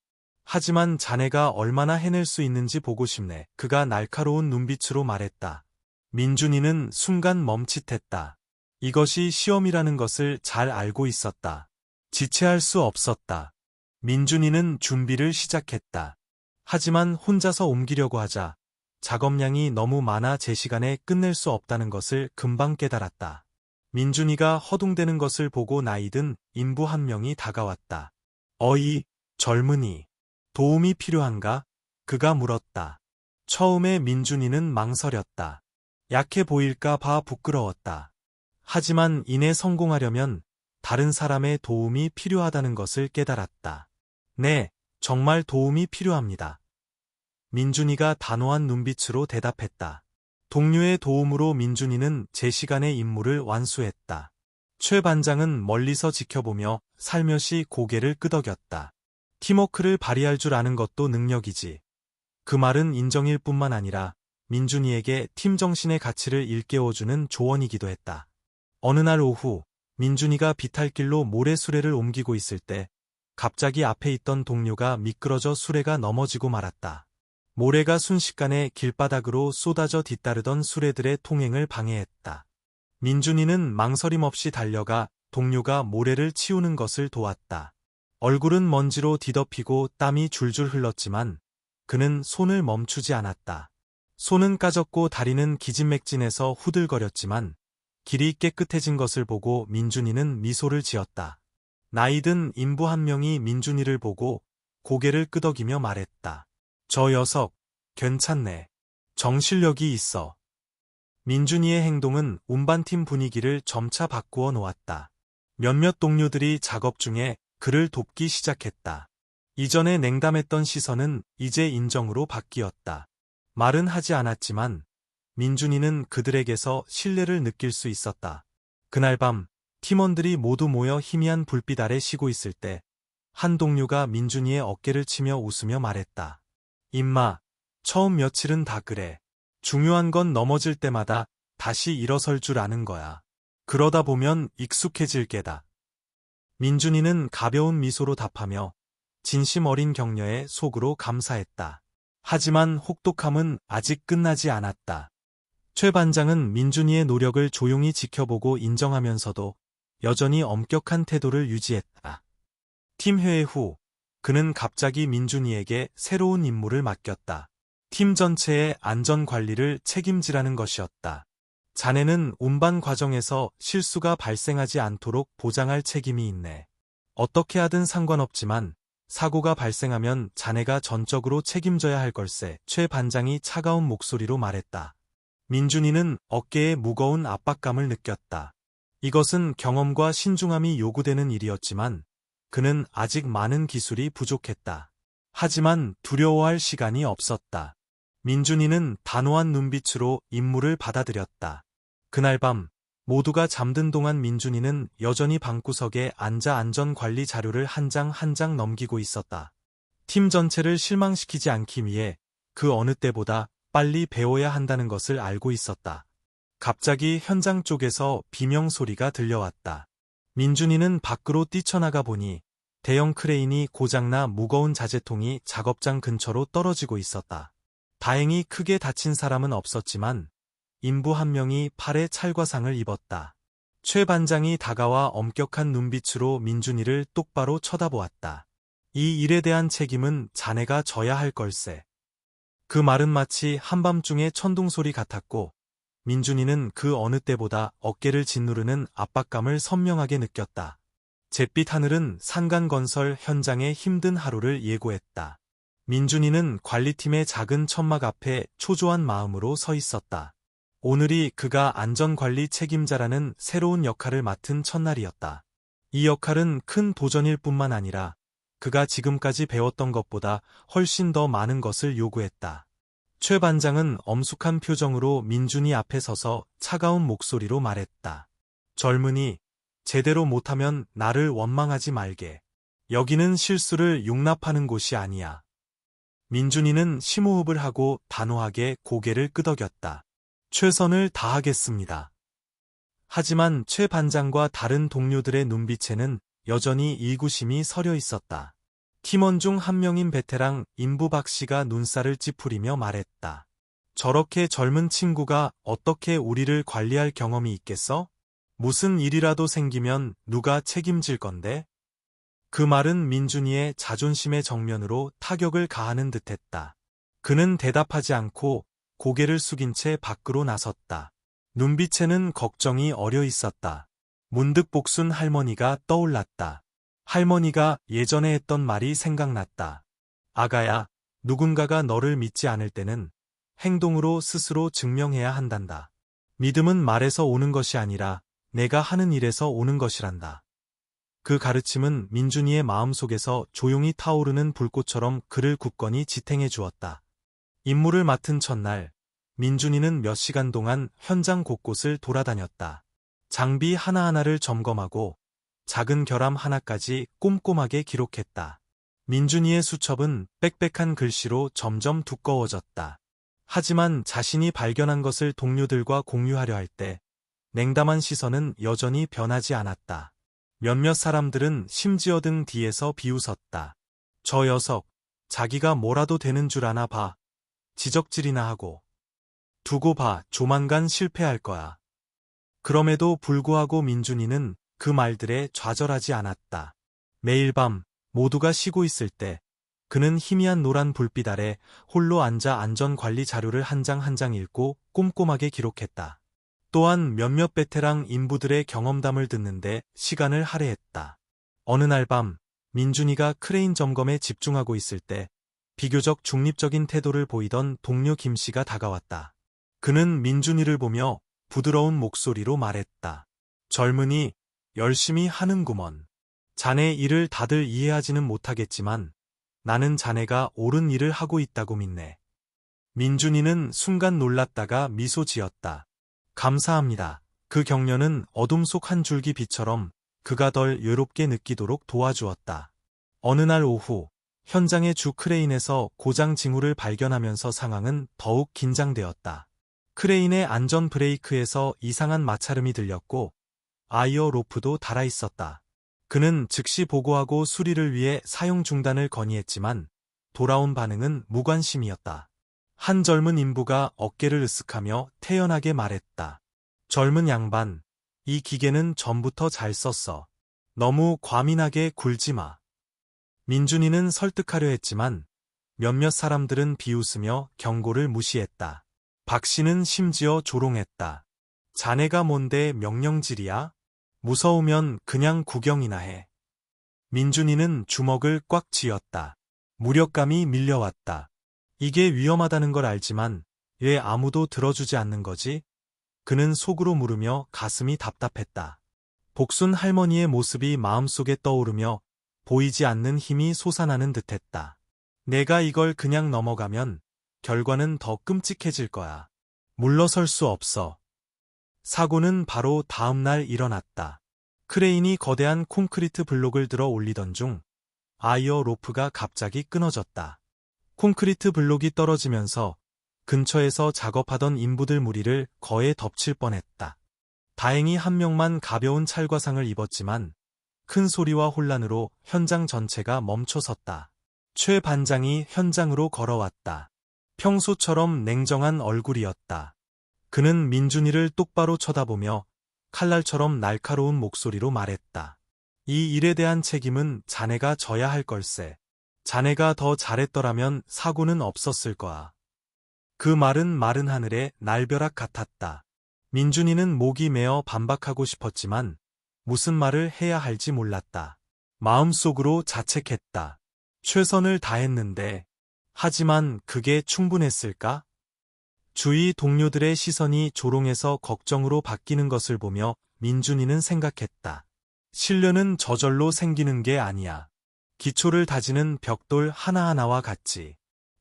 하지만 자네가 얼마나 해낼 수 있는지 보고 싶네. 그가 날카로운 눈빛으로 말했다. 민준이는 순간 멈칫했다. 이것이 시험이라는 것을 잘 알고 있었다. 지체할 수 없었다. 민준이는 준비를 시작했다. 하지만 혼자서 옮기려고 하자 작업량이 너무 많아 제 시간에 끝낼 수 없다는 것을 금방 깨달았다. 민준이가 허둥대는 것을 보고 나이든 인부 한 명이 다가왔다. 어이, 젊은이. 도움이 필요한가? 그가 물었다. 처음에 민준이는 망설였다. 약해 보일까 봐 부끄러웠다. 하지만 이내 성공하려면 다른 사람의 도움이 필요하다는 것을 깨달았다. 네, 정말 도움이 필요합니다. 민준이가 단호한 눈빛으로 대답했다. 동료의 도움으로 민준이는 제 시간의 임무를 완수했다. 최 반장은 멀리서 지켜보며 살며시 고개를 끄덕였다. 팀워크를 발휘할 줄 아는 것도 능력이지. 그 말은 인정일 뿐만 아니라 민준이에게 팀 정신의 가치를 일깨워주는 조언이기도 했다. 어느 날 오후, 민준이가 비탈길로 모래수레를 옮기고 있을 때 갑자기 앞에 있던 동료가 미끄러져 수레가 넘어지고 말았다. 모래가 순식간에 길바닥으로 쏟아져 뒤따르던 수레들의 통행을 방해했다. 민준이는 망설임 없이 달려가 동료가 모래를 치우는 것을 도왔다. 얼굴은 먼지로 뒤덮이고 땀이 줄줄 흘렀지만 그는 손을 멈추지 않았다. 손은 까졌고 다리는 기진맥진해서 후들거렸지만 길이 깨끗해진 것을 보고 민준이는 미소를 지었다. 나이든 인부 한 명이 민준이를 보고 고개를 끄덕이며 말했다. 저 녀석, 괜찮네. 정실력이 있어. 민준이의 행동은 운반팀 분위기를 점차 바꾸어 놓았다. 몇몇 동료들이 작업 중에 그를 돕기 시작했다. 이전에 냉담했던 시선은 이제 인정으로 바뀌었다. 말은 하지 않았지만 민준이는 그들에게서 신뢰를 느낄 수 있었다. 그날 밤 팀원들이 모두 모여 희미한 불빛 아래 쉬고 있을 때 한 동료가 민준이의 어깨를 치며 웃으며 말했다. 임마, 처음 며칠은 다 그래. 중요한 건 넘어질 때마다 다시 일어설 줄 아는 거야. 그러다 보면 익숙해질 게다. 민준이는 가벼운 미소로 답하며 진심 어린 격려에 속으로 감사했다. 하지만 혹독함은 아직 끝나지 않았다. 최 반장은 민준이의 노력을 조용히 지켜보고 인정하면서도 여전히 엄격한 태도를 유지했다. 팀 회의 후 그는 갑자기 민준이에게 새로운 임무를 맡겼다. 팀 전체의 안전 관리를 책임지라는 것이었다. 자네는 운반 과정에서 실수가 발생하지 않도록 보장할 책임이 있네. 어떻게 하든 상관없지만 사고가 발생하면 자네가 전적으로 책임져야 할 걸세. 최 반장이 차가운 목소리로 말했다. 민준이는 어깨에 무거운 압박감을 느꼈다. 이것은 경험과 신중함이 요구되는 일이었지만 그는 아직 많은 기술이 부족했다. 하지만 두려워할 시간이 없었다. 민준이는 단호한 눈빛으로 임무를 받아들였다. 그날 밤 모두가 잠든 동안 민준이는 여전히 방구석에 앉아 안전관리 자료를 한 장 한 장 넘기고 있었다. 팀 전체를 실망시키지 않기 위해 그 어느 때보다 빨리 배워야 한다는 것을 알고 있었다. 갑자기 현장 쪽에서 비명 소리가 들려왔다. 민준이는 밖으로 뛰쳐나가 보니 대형 크레인이 고장나 무거운 자재통이 작업장 근처로 떨어지고 있었다. 다행히 크게 다친 사람은 없었지만 인부 한 명이 팔에 찰과상을 입었다. 최 반장이 다가와 엄격한 눈빛으로 민준이를 똑바로 쳐다보았다. 이 일에 대한 책임은 자네가 져야 할 걸세. 그 말은 마치 한밤중의 천둥소리 같았고 민준이는 그 어느 때보다 어깨를 짓누르는 압박감을 선명하게 느꼈다. 잿빛 하늘은 산간건설 현장의 힘든 하루를 예고했다. 민준이는 관리팀의 작은 천막 앞에 초조한 마음으로 서 있었다. 오늘이 그가 안전관리 책임자라는 새로운 역할을 맡은 첫날이었다. 이 역할은 큰 도전일 뿐만 아니라 그가 지금까지 배웠던 것보다 훨씬 더 많은 것을 요구했다. 최 반장은 엄숙한 표정으로 민준이 앞에 서서 차가운 목소리로 말했다. 젊은이, 제대로 못하면 나를 원망하지 말게. 여기는 실수를 용납하는 곳이 아니야. 민준이는 심호흡을 하고 단호하게 고개를 끄덕였다. 최선을 다하겠습니다. 하지만 최 반장과 다른 동료들의 눈빛에는 여전히 의구심이 서려 있었다. 팀원 중 한 명인 베테랑 인부 박 씨가 눈살을 찌푸리며 말했다. 저렇게 젊은 친구가 어떻게 우리를 관리할 경험이 있겠어? 무슨 일이라도 생기면 누가 책임질 건데? 그 말은 민준이의 자존심의 정면으로 타격을 가하는 듯했다. 그는 대답하지 않고 고개를 숙인 채 밖으로 나섰다. 눈빛에는 걱정이 어려 있었다. 문득 복순 할머니가 떠올랐다. 할머니가 예전에 했던 말이 생각났다. 아가야, 누군가가 너를 믿지 않을 때는 행동으로 스스로 증명해야 한단다. 믿음은 말에서 오는 것이 아니라 내가 하는 일에서 오는 것이란다. 그 가르침은 민준이의 마음속에서 조용히 타오르는 불꽃처럼 그를 굳건히 지탱해 주었다. 임무를 맡은 첫날, 민준이는 몇 시간 동안 현장 곳곳을 돌아다녔다. 장비 하나하나를 점검하고 작은 결함 하나까지 꼼꼼하게 기록했다. 민준이의 수첩은 빽빽한 글씨로 점점 두꺼워졌다. 하지만 자신이 발견한 것을 동료들과 공유하려 할 때 냉담한 시선은 여전히 변하지 않았다. 몇몇 사람들은 심지어 등 뒤에서 비웃었다. 저 녀석, 자기가 뭐라도 되는 줄 아나 봐. 지적질이나 하고. 두고 봐, 조만간 실패할 거야. 그럼에도 불구하고 민준이는 그 말들에 좌절하지 않았다. 매일 밤 모두가 쉬고 있을 때 그는 희미한 노란 불빛 아래 홀로 앉아 안전관리 자료를 한 장 한 장 읽고 꼼꼼하게 기록했다. 또한 몇몇 베테랑 인부들의 경험담을 듣는데 시간을 할애했다. 어느 날 밤 민준이가 크레인 점검에 집중하고 있을 때 비교적 중립적인 태도를 보이던 동료 김 씨가 다가왔다. 그는 민준이를 보며 부드러운 목소리로 말했다. 젊은이, 열심히 하는구먼. 자네 일을 다들 이해하지는 못하겠지만 나는 자네가 옳은 일을 하고 있다고 믿네. 민준이는 순간 놀랐다가 미소 지었다. 감사합니다. 그 격려는 어둠 속 한 줄기 빛처럼 그가 덜 외롭게 느끼도록 도와주었다. 어느 날 오후, 현장의 주 크레인에서 고장 징후를 발견하면서 상황은 더욱 긴장되었다. 크레인의 안전 브레이크에서 이상한 마찰음이 들렸고 아이어 로프도 달아 있었다. 그는 즉시 보고하고 수리를 위해 사용 중단을 건의했지만 돌아온 반응은 무관심이었다. 한 젊은 인부가 어깨를 으쓱하며 태연하게 말했다. 젊은 양반, 이 기계는 전부터 잘 썼어. 너무 과민하게 굴지 마. 민준이는 설득하려 했지만 몇몇 사람들은 비웃으며 경고를 무시했다. 박 씨는 심지어 조롱했다. 자네가 뭔데 명령질이야? 무서우면 그냥 구경이나 해. 민준이는 주먹을 꽉 쥐었다. 무력감이 밀려왔다. 이게 위험하다는 걸 알지만 왜 아무도 들어주지 않는 거지? 그는 속으로 물으며 가슴이 답답했다. 복순 할머니의 모습이 마음속에 떠오르며 보이지 않는 힘이 솟아나는 듯했다. 내가 이걸 그냥 넘어가면 결과는 더 끔찍해질 거야. 물러설 수 없어. 사고는 바로 다음 날 일어났다. 크레인이 거대한 콘크리트 블록을 들어 올리던 중 아이어 로프가 갑자기 끊어졌다. 콘크리트 블록이 떨어지면서 근처에서 작업하던 인부들 무리를 거에 덮칠 뻔했다. 다행히 한 명만 가벼운 찰과상을 입었지만 큰 소리와 혼란으로 현장 전체가 멈춰섰다. 최 반장이 현장으로 걸어왔다. 평소처럼 냉정한 얼굴이었다. 그는 민준이를 똑바로 쳐다보며 칼날처럼 날카로운 목소리로 말했다. 이 일에 대한 책임은 자네가 져야 할 걸세. 자네가 더 잘했더라면 사고는 없었을 거야. 그 말은 마른 하늘의 날벼락 같았다. 민준이는 목이 메어 반박하고 싶었지만 무슨 말을 해야 할지 몰랐다. 마음속으로 자책했다. 최선을 다했는데, 하지만 그게 충분했을까? 주위 동료들의 시선이 조롱에서 걱정으로 바뀌는 것을 보며 민준이는 생각했다. 신뢰는 저절로 생기는 게 아니야. 기초를 다지는 벽돌 하나하나와 같지.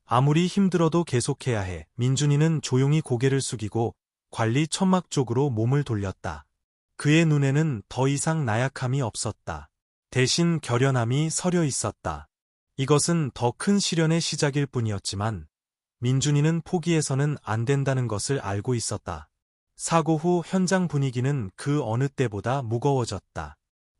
아무리 힘들어도 계속해야 해. 민준이는 조용히 고개를 숙이고 관리 천막 쪽으로 몸을 돌렸다. 그의 눈에는 더 이상 나약함이 없었다. 대신 결연함이 서려 있었다. 이것은 더 큰 시련의 시작일 뿐이었지만 민준이는 포기해서는 안 된다는 것을 알고 있었다. 사고 후 현장 분위기는 그 어느 때보다 무거워졌다.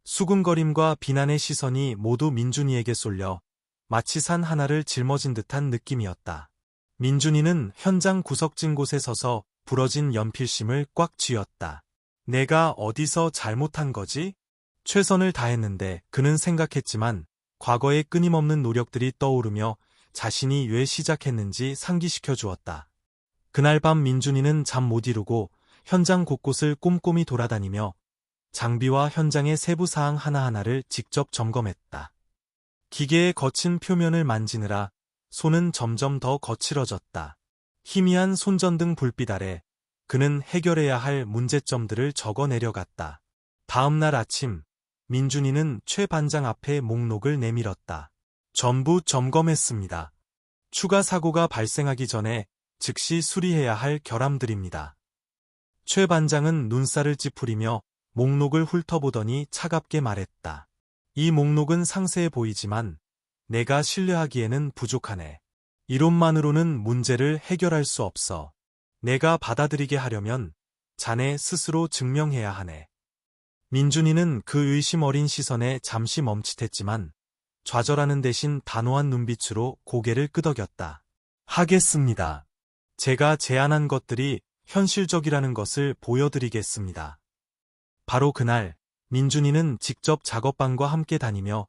수군거림과 비난의 시선이 모두 민준이에게 쏠려 마치 산 하나를 짊어진 듯한 느낌이었다. 민준이는 현장 구석진 곳에 서서 부러진 연필심을 꽉 쥐었다. 내가 어디서 잘못한 거지? 최선을 다했는데 그는 생각했지만 과거의 끊임없는 노력들이 떠오르며 자신이 왜 시작했는지 상기시켜 주었다. 그날 밤 민준이는 잠 못 이루고 현장 곳곳을 꼼꼼히 돌아다니며 장비와 현장의 세부 사항 하나하나를 직접 점검했다. 기계의 거친 표면을 만지느라 손은 점점 더 거칠어졌다. 희미한 손전등 불빛 아래 그는 해결해야 할 문제점들을 적어 내려갔다. 다음 날 아침, 민준이는 최 반장 앞에 목록을 내밀었다. 전부 점검했습니다. 추가 사고가 발생하기 전에 즉시 수리해야 할 결함들입니다. 최 반장은 눈살을 찌푸리며 목록을 훑어보더니 차갑게 말했다. 이 목록은 상세해 보이지만 내가 신뢰하기에는 부족하네. 이론만으로는 문제를 해결할 수 없어. 내가 받아들이게 하려면 자네 스스로 증명해야 하네. 민준이는 그 의심 어린 시선에 잠시 멈칫했지만 좌절하는 대신 단호한 눈빛으로 고개를 끄덕였다. 하겠습니다. 제가 제안한 것들이 현실적이라는 것을 보여드리겠습니다. 바로 그날 민준이는 직접 작업반과 함께 다니며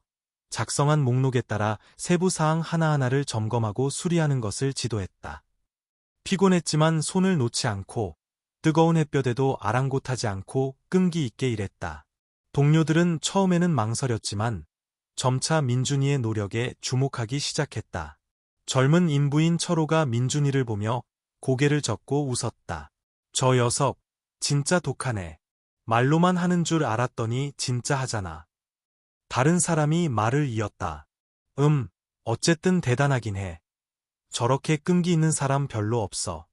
작성한 목록에 따라 세부 사항 하나하나를 점검하고 수리하는 것을 지도했다. 피곤했지만 손을 놓지 않고 뜨거운 햇볕에도 아랑곳하지 않고 끈기 있게 일했다. 동료들은 처음에는 망설였지만 점차 민준이의 노력에 주목하기 시작했다. 젊은 인부인 철호가 민준이를 보며 고개를 젓고 웃었다. 저 녀석 진짜 독하네. 말로만 하는 줄 알았더니 진짜 하잖아. 다른 사람이 말을 이었다. 어쨌든 대단하긴 해. 저렇게 끈기 있는 사람 별로 없어.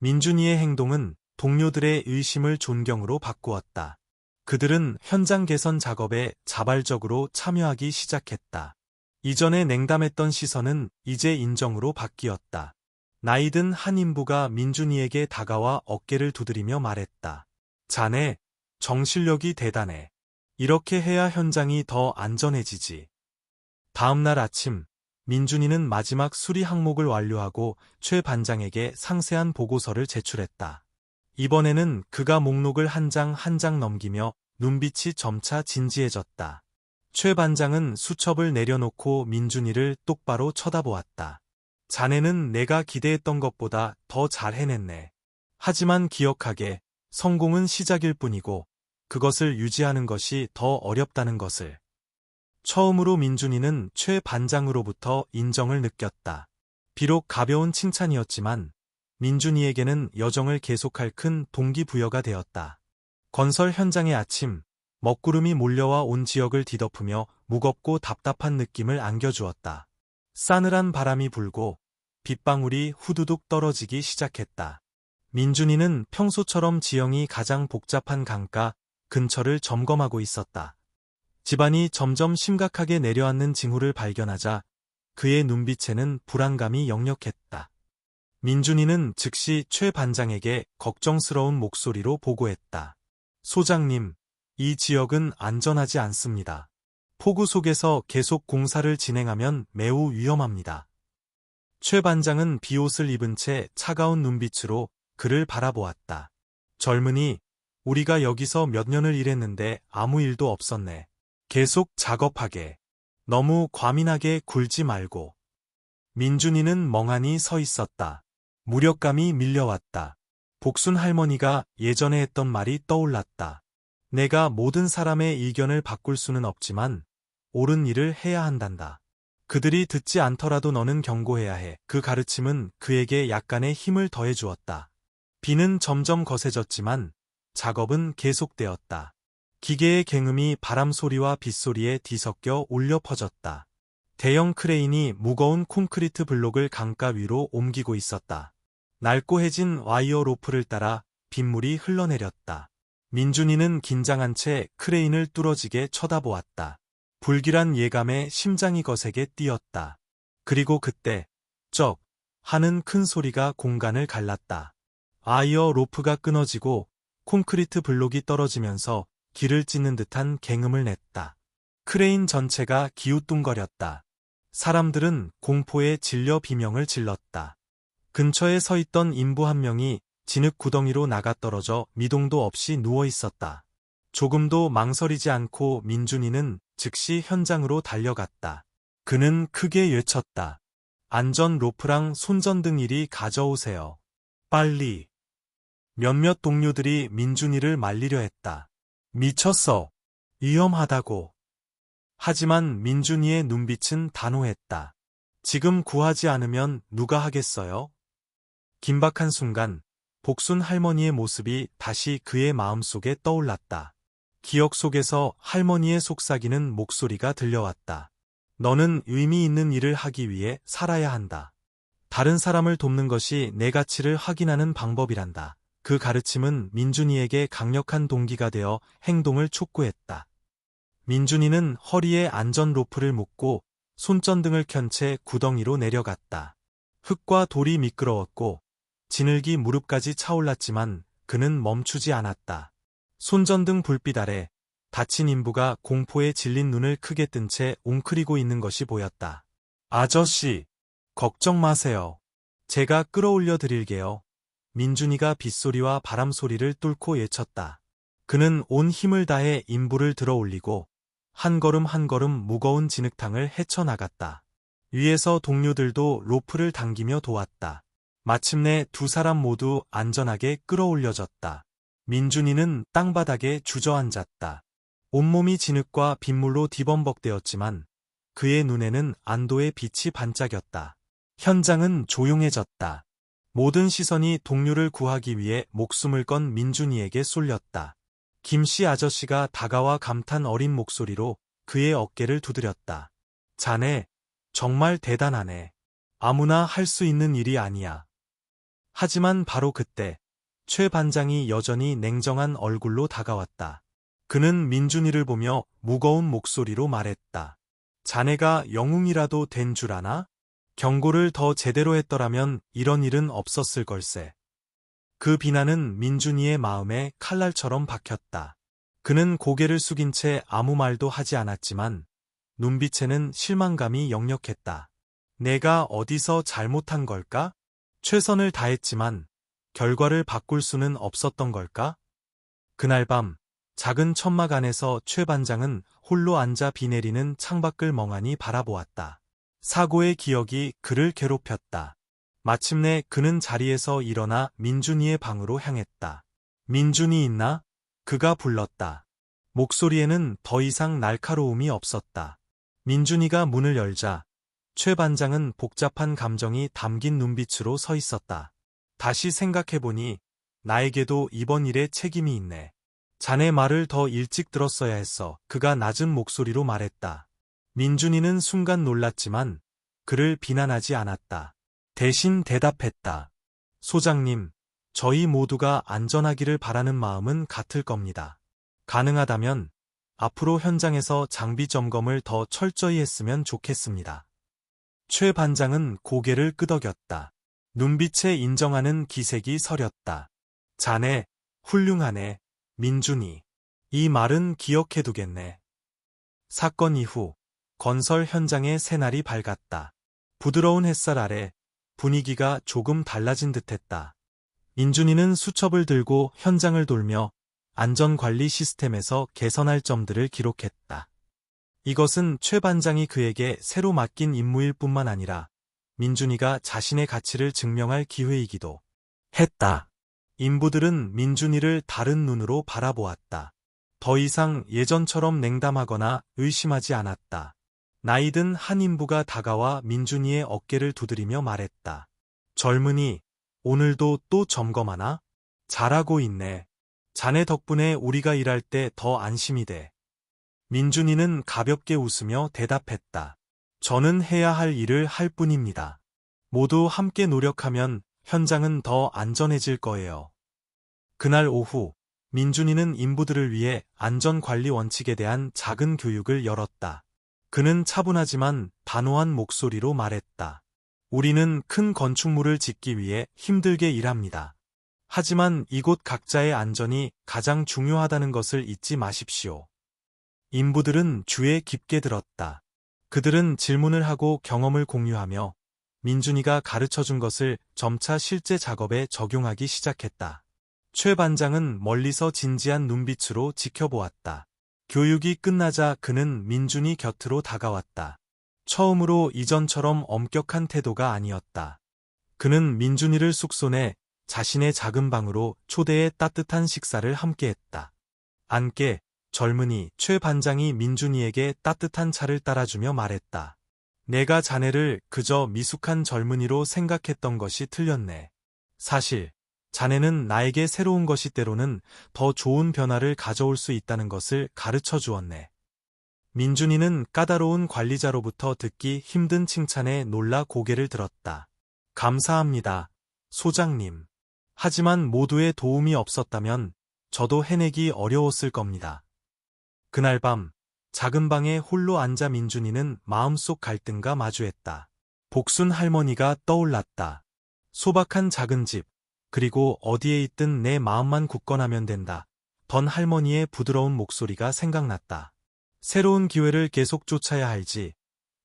민준이의 행동은 동료들의 의심을 존경으로 바꾸었다. 그들은 현장 개선 작업에 자발적으로 참여하기 시작했다. 이전에 냉담했던 시선은 이제 인정으로 바뀌었다. 나이든 한 인부가 민준이에게 다가와 어깨를 두드리며 말했다. 자네, 정실력이 대단해. 이렇게 해야 현장이 더 안전해지지. 다음 날 아침, 민준이는 마지막 수리 항목을 완료하고 최 반장에게 상세한 보고서를 제출했다. 이번에는 그가 목록을 한 장 한 장 넘기며 눈빛이 점차 진지해졌다. 최 반장은 수첩을 내려놓고 민준이를 똑바로 쳐다보았다. 자네는 내가 기대했던 것보다 더 잘 해냈네. 하지만 기억하게, 성공은 시작일 뿐이고 그것을 유지하는 것이 더 어렵다는 것을. 처음으로 민준이는 최 반장으로부터 인정을 느꼈다. 비록 가벼운 칭찬이었지만 민준이에게는 여정을 계속할 큰 동기부여가 되었다. 건설 현장의 아침, 먹구름이 몰려와 온 지역을 뒤덮으며 무겁고 답답한 느낌을 안겨주었다. 싸늘한 바람이 불고 빗방울이 후두둑 떨어지기 시작했다. 민준이는 평소처럼 지형이 가장 복잡한 강가 근처를 점검하고 있었다. 집안이 점점 심각하게 내려앉는 징후를 발견하자 그의 눈빛에는 불안감이 역력했다. 민준이는 즉시 최 반장에게 걱정스러운 목소리로 보고했다. 소장님, 이 지역은 안전하지 않습니다. 폭우 속에서 계속 공사를 진행하면 매우 위험합니다. 최 반장은 비옷을 입은 채 차가운 눈빛으로 그를 바라보았다. 젊은이, 우리가 여기서 몇 년을 일했는데 아무 일도 없었네. 계속 작업하게. 너무 과민하게 굴지 말고. 민준이는 멍하니 서 있었다. 무력감이 밀려왔다. 복순 할머니가 예전에 했던 말이 떠올랐다. 내가 모든 사람의 의견을 바꿀 수는 없지만 옳은 일을 해야 한단다. 그들이 듣지 않더라도 너는 경고해야 해. 그 가르침은 그에게 약간의 힘을 더해 주었다. 비는 점점 거세졌지만 작업은 계속되었다. 기계의 갱음이 바람 소리와 빗소리에 뒤섞여 울려 퍼졌다. 대형 크레인이 무거운 콘크리트 블록을 강가 위로 옮기고 있었다. 낡고해진 와이어 로프를 따라 빗물이 흘러내렸다. 민준이는 긴장한 채 크레인을 뚫어지게 쳐다보았다. 불길한 예감에 심장이 거세게 뛰었다. 그리고 그때 쩍 하는 큰 소리가 공간을 갈랐다. 와이어 로프가 끊어지고 콘크리트 블록이 떨어지면서 길을 찢는 듯한 갱음을 냈다. 크레인 전체가 기우뚱거렸다. 사람들은 공포에 질려 비명을 질렀다. 근처에 서 있던 인부 한 명이 진흙 구덩이로 나가떨어져 미동도 없이 누워 있었다. 조금도 망설이지 않고 민준이는 즉시 현장으로 달려갔다. 그는 크게 외쳤다. 안전 로프랑 손전등 이리 가져오세요. 빨리. 몇몇 동료들이 민준이를 말리려 했다. 미쳤어. 위험하다고. 하지만 민준이의 눈빛은 단호했다. 지금 구하지 않으면 누가 하겠어요? 긴박한 순간 복순 할머니의 모습이 다시 그의 마음속에 떠올랐다. 기억 속에서 할머니의 속삭이는 목소리가 들려왔다. 너는 의미 있는 일을 하기 위해 살아야 한다. 다른 사람을 돕는 것이 내 가치를 확인하는 방법이란다. 그 가르침은 민준이에게 강력한 동기가 되어 행동을 촉구했다. 민준이는 허리에 안전 로프를 묶고 손전등을 켠 채 구덩이로 내려갔다. 흙과 돌이 미끄러웠고 진흙이 무릎까지 차올랐지만 그는 멈추지 않았다. 손전등 불빛 아래 다친 인부가 공포에 질린 눈을 크게 뜬 채 웅크리고 있는 것이 보였다. 아저씨, 걱정 마세요. 제가 끌어올려 드릴게요. 민준이가 빗소리와 바람 소리를 뚫고 외쳤다. 그는 온 힘을 다해 인부를 들어 올리고 한 걸음 한 걸음 무거운 진흙탕을 헤쳐나갔다. 위에서 동료들도 로프를 당기며 도왔다. 마침내 두 사람 모두 안전하게 끌어올려졌다. 민준이는 땅바닥에 주저앉았다. 온몸이 진흙과 빗물로 뒤범벅되었지만 그의 눈에는 안도의 빛이 반짝였다. 현장은 조용해졌다. 모든 시선이 동료를 구하기 위해 목숨을 건 민준이에게 쏠렸다. 김씨 아저씨가 다가와 감탄 어린 목소리로 그의 어깨를 두드렸다. 자네, 정말 대단하네. 아무나 할 수 있는 일이 아니야. 하지만 바로 그때 최 반장이 여전히 냉정한 얼굴로 다가왔다. 그는 민준이를 보며 무거운 목소리로 말했다. 자네가 영웅이라도 된 줄 아나? 경고를 더 제대로 했더라면 이런 일은 없었을 걸세. 그 비난은 민준이의 마음에 칼날처럼 박혔다. 그는 고개를 숙인 채 아무 말도 하지 않았지만 눈빛에는 실망감이 역력했다. 내가 어디서 잘못한 걸까? 최선을 다했지만 결과를 바꿀 수는 없었던 걸까? 그날 밤 작은 천막 안에서 최 반장은 홀로 앉아 비 내리는 창밖을 멍하니 바라보았다. 사고의 기억이 그를 괴롭혔다. 마침내 그는 자리에서 일어나 민준이의 방으로 향했다. 민준이 있나? 그가 불렀다. 목소리에는 더 이상 날카로움이 없었다. 민준이가 문을 열자 최 반장은 복잡한 감정이 담긴 눈빛으로 서 있었다. 다시 생각해보니 나에게도 이번 일에 책임이 있네. 자네 말을 더 일찍 들었어야 했어. 그가 낮은 목소리로 말했다. 민준이는 순간 놀랐지만 그를 비난하지 않았다. 대신 대답했다. 소장님, 저희 모두가 안전하기를 바라는 마음은 같을 겁니다. 가능하다면 앞으로 현장에서 장비 점검을 더 철저히 했으면 좋겠습니다. 최 반장은 고개를 끄덕였다. 눈빛에 인정하는 기색이 서렸다. 자네, 훌륭하네, 민준이. 이 말은 기억해두겠네. 사건 이후 건설 현장의 새날이 밝았다. 부드러운 햇살 아래 분위기가 조금 달라진 듯했다. 민준이는 수첩을 들고 현장을 돌며 안전관리 시스템에서 개선할 점들을 기록했다. 이것은 최 반장이 그에게 새로 맡긴 임무일 뿐만 아니라 민준이가 자신의 가치를 증명할 기회이기도 했다. 인부들은 민준이를 다른 눈으로 바라보았다. 더 이상 예전처럼 냉담하거나 의심하지 않았다. 나이든 한 인부가 다가와 민준이의 어깨를 두드리며 말했다. 젊은이, 오늘도 또 점검하나? 잘하고 있네. 자네 덕분에 우리가 일할 때 더 안심이 돼. 민준이는 가볍게 웃으며 대답했다. 저는 해야 할 일을 할 뿐입니다. 모두 함께 노력하면 현장은 더 안전해질 거예요. 그날 오후, 민준이는 인부들을 위해 안전관리 원칙에 대한 작은 교육을 열었다. 그는 차분하지만 단호한 목소리로 말했다. 우리는 큰 건축물을 짓기 위해 힘들게 일합니다. 하지만 이곳 각자의 안전이 가장 중요하다는 것을 잊지 마십시오. 인부들은 귀에 깊게 들었다. 그들은 질문을 하고 경험을 공유하며 민준이가 가르쳐준 것을 점차 실제 작업에 적용하기 시작했다. 최 반장은 멀리서 진지한 눈빛으로 지켜보았다. 교육이 끝나자 그는 민준이 곁으로 다가왔다. 처음으로 이전처럼 엄격한 태도가 아니었다. 그는 민준이를 숙소 내 자신의 작은 방으로 초대해 따뜻한 식사를 함께했다. 앉게, 젊은이. 최 반장이 민준이에게 따뜻한 차를 따라주며 말했다. 내가 자네를 그저 미숙한 젊은이로 생각했던 것이 틀렸네. 사실 자네는 나에게 새로운 것이 때로는 더 좋은 변화를 가져올 수 있다는 것을 가르쳐 주었네. 민준이는 까다로운 관리자로부터 듣기 힘든 칭찬에 놀라 고개를 들었다. 감사합니다, 소장님. 하지만 모두의 도움이 없었다면 저도 해내기 어려웠을 겁니다. 그날 밤 작은 방에 홀로 앉아 민준이는 마음속 갈등과 마주했다. 복순 할머니가 떠올랐다. 소박한 작은 집, 그리고 어디에 있든 내 마음만 굳건하면 된다. 던 할머니의 부드러운 목소리가 생각났다. 새로운 기회를 계속 쫓아야 할지,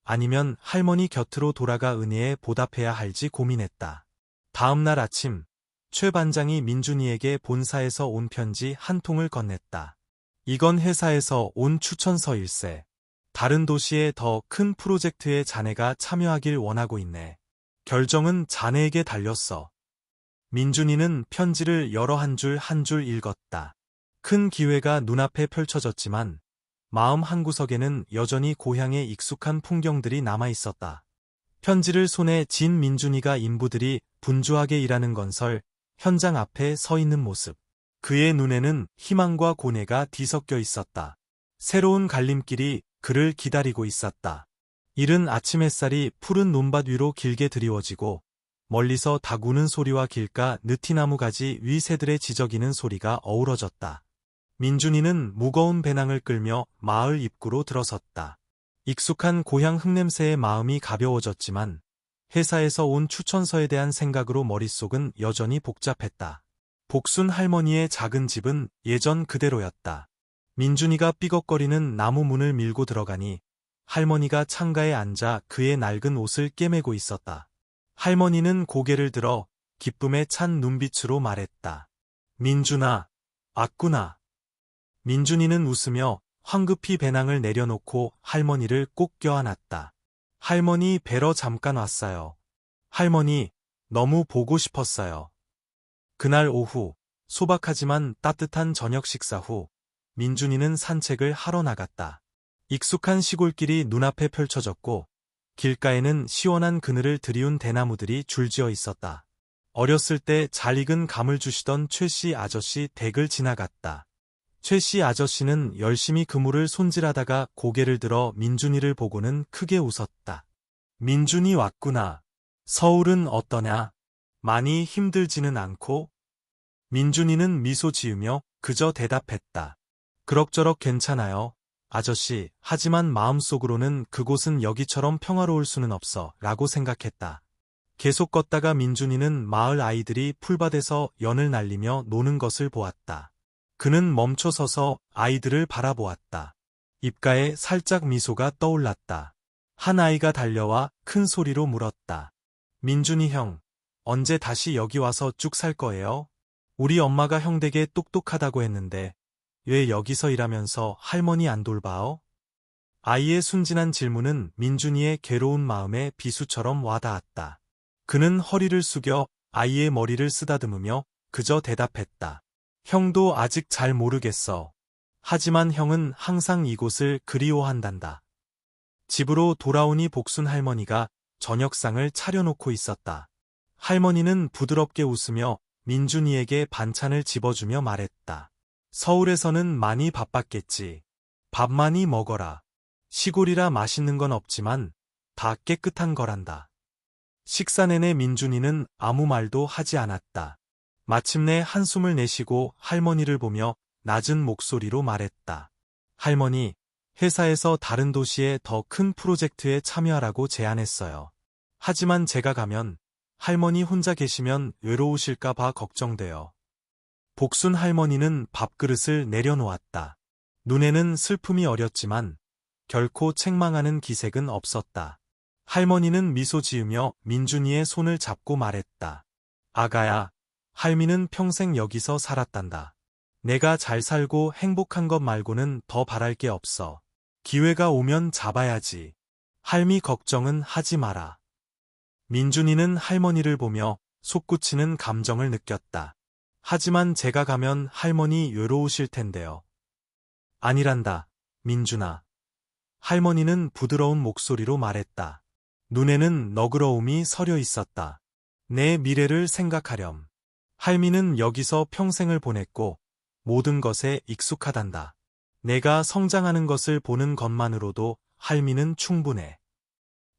아니면 할머니 곁으로 돌아가 은혜에 보답해야 할지 고민했다. 다음 날 아침, 최 반장이 민준이에게 본사에서 온 편지 한 통을 건넸다. 이건 회사에서 온 추천서일세. 다른 도시의 더 큰 프로젝트에 자네가 참여하길 원하고 있네. 결정은 자네에게 달렸어. 민준이는 편지를 열어 한 줄 한 줄 읽었다. 큰 기회가 눈앞에 펼쳐졌지만 마음 한구석에는 여전히 고향의 익숙한 풍경들이 남아 있었다. 편지를 손에 쥔 민준이가 인부들이 분주하게 일하는 건설 현장 앞에 서 있는 모습. 그의 눈에는 희망과 고뇌가 뒤섞여 있었다. 새로운 갈림길이 그를 기다리고 있었다. 이른 아침 햇살이 푸른 논밭 위로 길게 드리워지고 멀리서 닭 우는 소리와 길가 느티나무 가지 위 새들의 지저귀는 소리가 어우러졌다. 민준이는 무거운 배낭을 끌며 마을 입구로 들어섰다. 익숙한 고향 흙냄새에 마음이 가벼워졌지만 회사에서 온 추천서에 대한 생각으로 머릿속은 여전히 복잡했다. 복순 할머니의 작은 집은 예전 그대로였다. 민준이가 삐걱거리는 나무 문을 밀고 들어가니 할머니가 창가에 앉아 그의 낡은 옷을 꿰매고 있었다. 할머니는 고개를 들어 기쁨에 찬 눈빛으로 말했다. 민준아, 왔구나. 민준이는 웃으며 황급히 배낭을 내려놓고 할머니를 꼭 껴안았다. 할머니 뵈러 잠깐 왔어요. 할머니, 너무 보고 싶었어요. 그날 오후, 소박하지만 따뜻한 저녁 식사 후, 민준이는 산책을 하러 나갔다. 익숙한 시골길이 눈앞에 펼쳐졌고, 길가에는 시원한 그늘을 들이운 대나무들이 줄지어 있었다. 어렸을 때 잘 익은 감을 주시던 최씨 아저씨 댁을 지나갔다. 최씨 아저씨는 열심히 그물을 손질하다가 고개를 들어 민준이를 보고는 크게 웃었다. 민준이 왔구나. 서울은 어떠냐? 많이 힘들지는 않고? 민준이는 미소 지으며 그저 대답했다. 그럭저럭 괜찮아요, 아저씨. 하지만 마음속으로는 그곳은 여기처럼 평화로울 수는 없어 라고 생각했다. 계속 걷다가 민준이는 마을 아이들이 풀밭에서 연을 날리며 노는 것을 보았다. 그는 멈춰 서서 아이들을 바라보았다. 입가에 살짝 미소가 떠올랐다. 한 아이가 달려와 큰 소리로 물었다. 민준이 형, 언제 다시 여기 와서 쭉 살 거예요? 우리 엄마가 형 되게 똑똑하다고 했는데 왜 여기서 일하면서 할머니 안 돌봐요? 아이의 순진한 질문은 민준이의 괴로운 마음에 비수처럼 와닿았다. 그는 허리를 숙여 아이의 머리를 쓰다듬으며 그저 대답했다. 형도 아직 잘 모르겠어. 하지만 형은 항상 이곳을 그리워한단다. 집으로 돌아오니 복순 할머니가 저녁상을 차려놓고 있었다. 할머니는 부드럽게 웃으며 민준이에게 반찬을 집어주며 말했다. 서울에서는 많이 바빴겠지. 밥 많이 먹어라. 시골이라 맛있는 건 없지만 다 깨끗한 거란다. 식사 내내 민준이는 아무 말도 하지 않았다. 마침내 한숨을 내쉬고 할머니를 보며 낮은 목소리로 말했다. 할머니, 회사에서 다른 도시의 더 큰 프로젝트에 참여하라고 제안했어요. 하지만 제가 가면 할머니 혼자 계시면 외로우실까 봐 걱정돼요. 복순 할머니는 밥그릇을 내려놓았다. 눈에는 슬픔이 어렸지만 결코 책망하는 기색은 없었다. 할머니는 미소 지으며 민준이의 손을 잡고 말했다. 아가야, 할미는 평생 여기서 살았단다. 내가 잘 살고 행복한 것 말고는 더 바랄 게 없어. 기회가 오면 잡아야지. 할미 걱정은 하지 마라. 민준이는 할머니를 보며 솟구치는 감정을 느꼈다. 하지만 제가 가면 할머니 외로우실 텐데요. 아니란다, 민준아. 할머니는 부드러운 목소리로 말했다. 눈에는 너그러움이 서려 있었다. 내 미래를 생각하렴. 할미는 여기서 평생을 보냈고 모든 것에 익숙하단다. 내가 성장하는 것을 보는 것만으로도 할미는 충분해.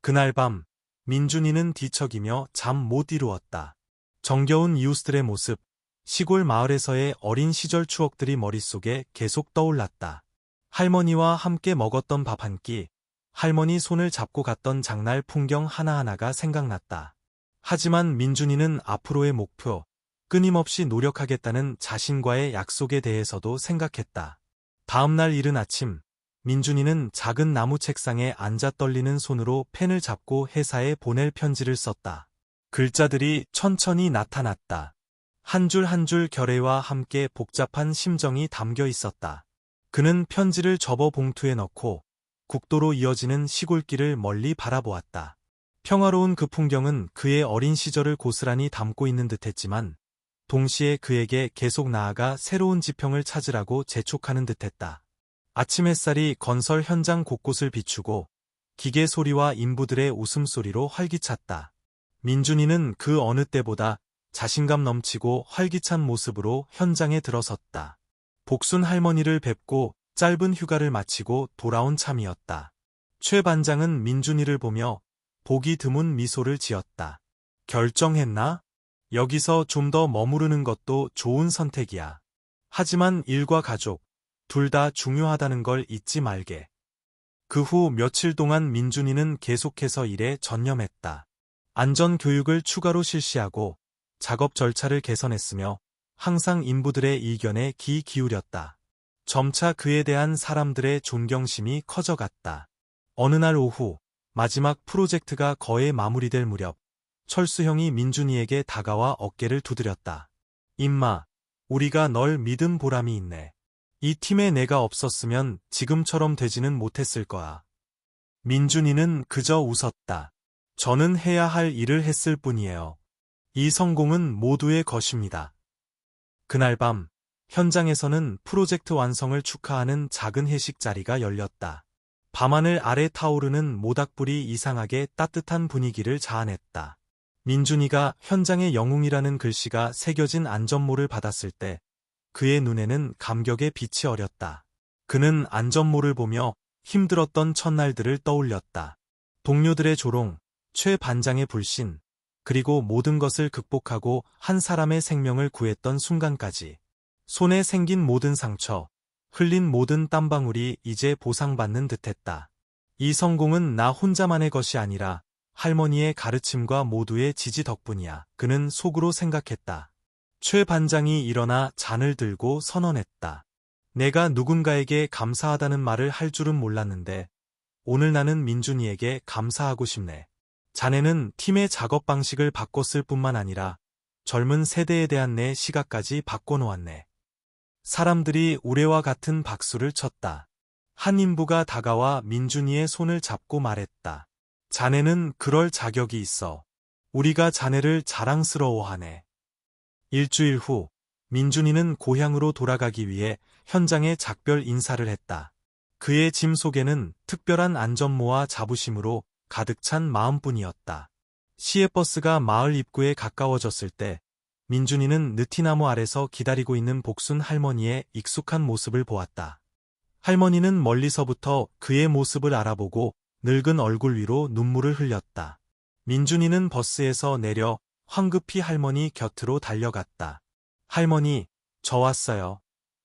그날 밤 민준이는 뒤척이며 잠 못 이루었다. 정겨운 이웃들의 모습, 시골 마을에서의 어린 시절 추억들이 머릿속에 계속 떠올랐다. 할머니와 함께 먹었던 밥 한 끼, 할머니 손을 잡고 갔던 장날 풍경 하나하나가 생각났다. 하지만 민준이는 앞으로의 목표, 끊임없이 노력하겠다는 자신과의 약속에 대해서도 생각했다. 다음날 이른 아침, 민준이는 작은 나무 책상에 앉아 떨리는 손으로 펜을 잡고 회사에 보낼 편지를 썼다. 글자들이 천천히 나타났다. 한 줄 한 줄 결의와 함께 복잡한 심정이 담겨 있었다. 그는 편지를 접어 봉투에 넣고 국도로 이어지는 시골길을 멀리 바라보았다. 평화로운 그 풍경은 그의 어린 시절을 고스란히 담고 있는 듯했지만 동시에 그에게 계속 나아가 새로운 지평을 찾으라고 재촉하는 듯했다. 아침 햇살이 건설 현장 곳곳을 비추고 기계 소리와 인부들의 웃음소리로 활기찼다. 민준이는 그 어느 때보다 자신감 넘치고 활기찬 모습으로 현장에 들어섰다. 복순 할머니를 뵙고 짧은 휴가를 마치고 돌아온 참이었다. 최 반장은 민준이를 보며 보기 드문 미소를 지었다. 결정했나? 여기서 좀 더 머무르는 것도 좋은 선택이야. 하지만 일과 가족, 둘 다 중요하다는 걸 잊지 말게. 그 후 며칠 동안 민준이는 계속해서 일에 전념했다. 안전 교육을 추가로 실시하고 작업 절차를 개선했으며 항상 인부들의 의견에 귀 기울였다. 점차 그에 대한 사람들의 존경심이 커져갔다. 어느 날 오후, 마지막 프로젝트가 거의 마무리될 무렵, 철수 형이 민준이에게 다가와 어깨를 두드렸다. 임마, 우리가 널 믿은 보람이 있네. 이 팀에 내가 없었으면 지금처럼 되지는 못했을 거야. 민준이는 그저 웃었다. 저는 해야 할 일을 했을 뿐이에요. 이 성공은 모두의 것입니다. 그날 밤, 현장에서는 프로젝트 완성을 축하하는 작은 회식 자리가 열렸다. 밤하늘 아래 타오르는 모닥불이 이상하게 따뜻한 분위기를 자아냈다. 민준이가 현장의 영웅이라는 글씨가 새겨진 안전모를 받았을 때 그의 눈에는 감격의 빛이 어렸다. 그는 안전모를 보며 힘들었던 첫날들을 떠올렸다. 동료들의 조롱, 최 반장의 불신, 그리고 모든 것을 극복하고 한 사람의 생명을 구했던 순간까지. 손에 생긴 모든 상처, 흘린 모든 땀방울이 이제 보상받는 듯했다. 이 성공은 나 혼자만의 것이 아니라 할머니의 가르침과 모두의 지지 덕분이야. 그는 속으로 생각했다. 최 반장이 일어나 잔을 들고 선언했다. 내가 누군가에게 감사하다는 말을 할 줄은 몰랐는데 오늘 나는 민준이에게 감사하고 싶네. 자네는 팀의 작업 방식을 바꿨을 뿐만 아니라 젊은 세대에 대한 내 시각까지 바꿔놓았네. 사람들이 우레와 같은 박수를 쳤다. 한 인부가 다가와 민준이의 손을 잡고 말했다. 자네는 그럴 자격이 있어. 우리가 자네를 자랑스러워하네. 일주일 후 민준이는 고향으로 돌아가기 위해 현장에 작별 인사를 했다. 그의 짐 속에는 특별한 안전모와 자부심으로 가득 찬 마음뿐이었다. 시외버스가 마을 입구에 가까워졌을 때 민준이는 느티나무 아래서 기다리고 있는 복순 할머니의 익숙한 모습을 보았다. 할머니는 멀리서부터 그의 모습을 알아보고 늙은 얼굴 위로 눈물을 흘렸다. 민준이는 버스에서 내려 황급히 할머니 곁으로 달려갔다. 할머니, 저 왔어요.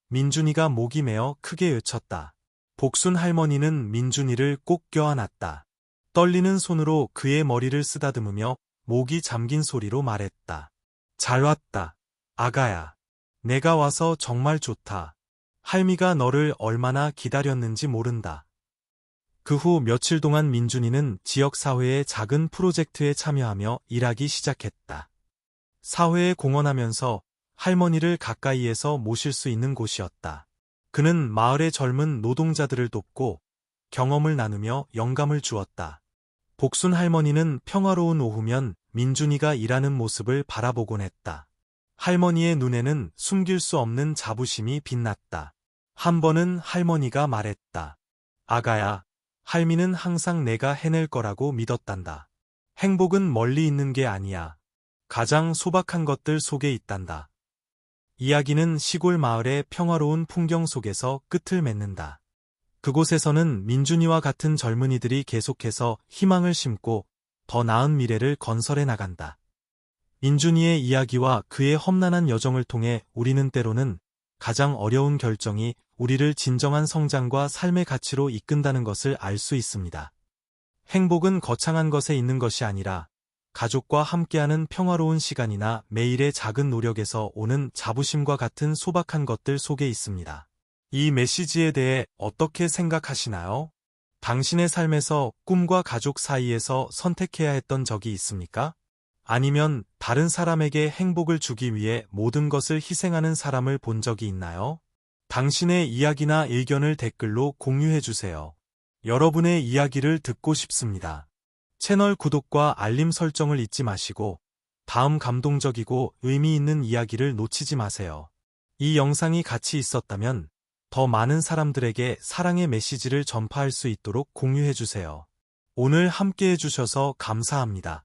민준이가 목이 메어 크게 외쳤다. 복순 할머니는 민준이를 꼭 껴안았다. 떨리는 손으로 그의 머리를 쓰다듬으며 목이 잠긴 소리로 말했다. 잘 왔다. 아가야. 내가 와서 정말 좋다. 할미가 너를 얼마나 기다렸는지 모른다. 그 후 며칠 동안 민준이는 지역사회의 작은 프로젝트에 참여하며 일하기 시작했다. 사회에 공헌하면서 할머니를 가까이에서 모실 수 있는 곳이었다. 그는 마을의 젊은 노동자들을 돕고 경험을 나누며 영감을 주었다. 복순 할머니는 평화로운 오후면 민준이가 일하는 모습을 바라보곤 했다. 할머니의 눈에는 숨길 수 없는 자부심이 빛났다. 한 번은 할머니가 말했다. 아가야, 할미는 항상 내가 해낼 거라고 믿었단다. 행복은 멀리 있는 게 아니야. 가장 소박한 것들 속에 있단다. 이야기는 시골 마을의 평화로운 풍경 속에서 끝을 맺는다. 그곳에서는 민준이와 같은 젊은이들이 계속해서 희망을 심고 더 나은 미래를 건설해 나간다. 민준이의 이야기와 그의 험난한 여정을 통해 우리는 때로는 가장 어려운 결정이 우리를 진정한 성장과 삶의 가치로 이끈다는 것을 알 수 있습니다. 행복은 거창한 것에 있는 것이 아니라 가족과 함께하는 평화로운 시간이나 매일의 작은 노력에서 오는 자부심과 같은 소박한 것들 속에 있습니다. 이 메시지에 대해 어떻게 생각하시나요? 당신의 삶에서 꿈과 가족 사이에서 선택해야 했던 적이 있습니까? 아니면 다른 사람에게 행복을 주기 위해 모든 것을 희생하는 사람을 본 적이 있나요? 당신의 이야기나 의견을 댓글로 공유해주세요. 여러분의 이야기를 듣고 싶습니다. 채널 구독과 알림 설정을 잊지 마시고 다음 감동적이고 의미 있는 이야기를 놓치지 마세요. 이 영상이 가치 있었다면 더 많은 사람들에게 사랑의 메시지를 전파할 수 있도록 공유해주세요. 오늘 함께 해주셔서 감사합니다.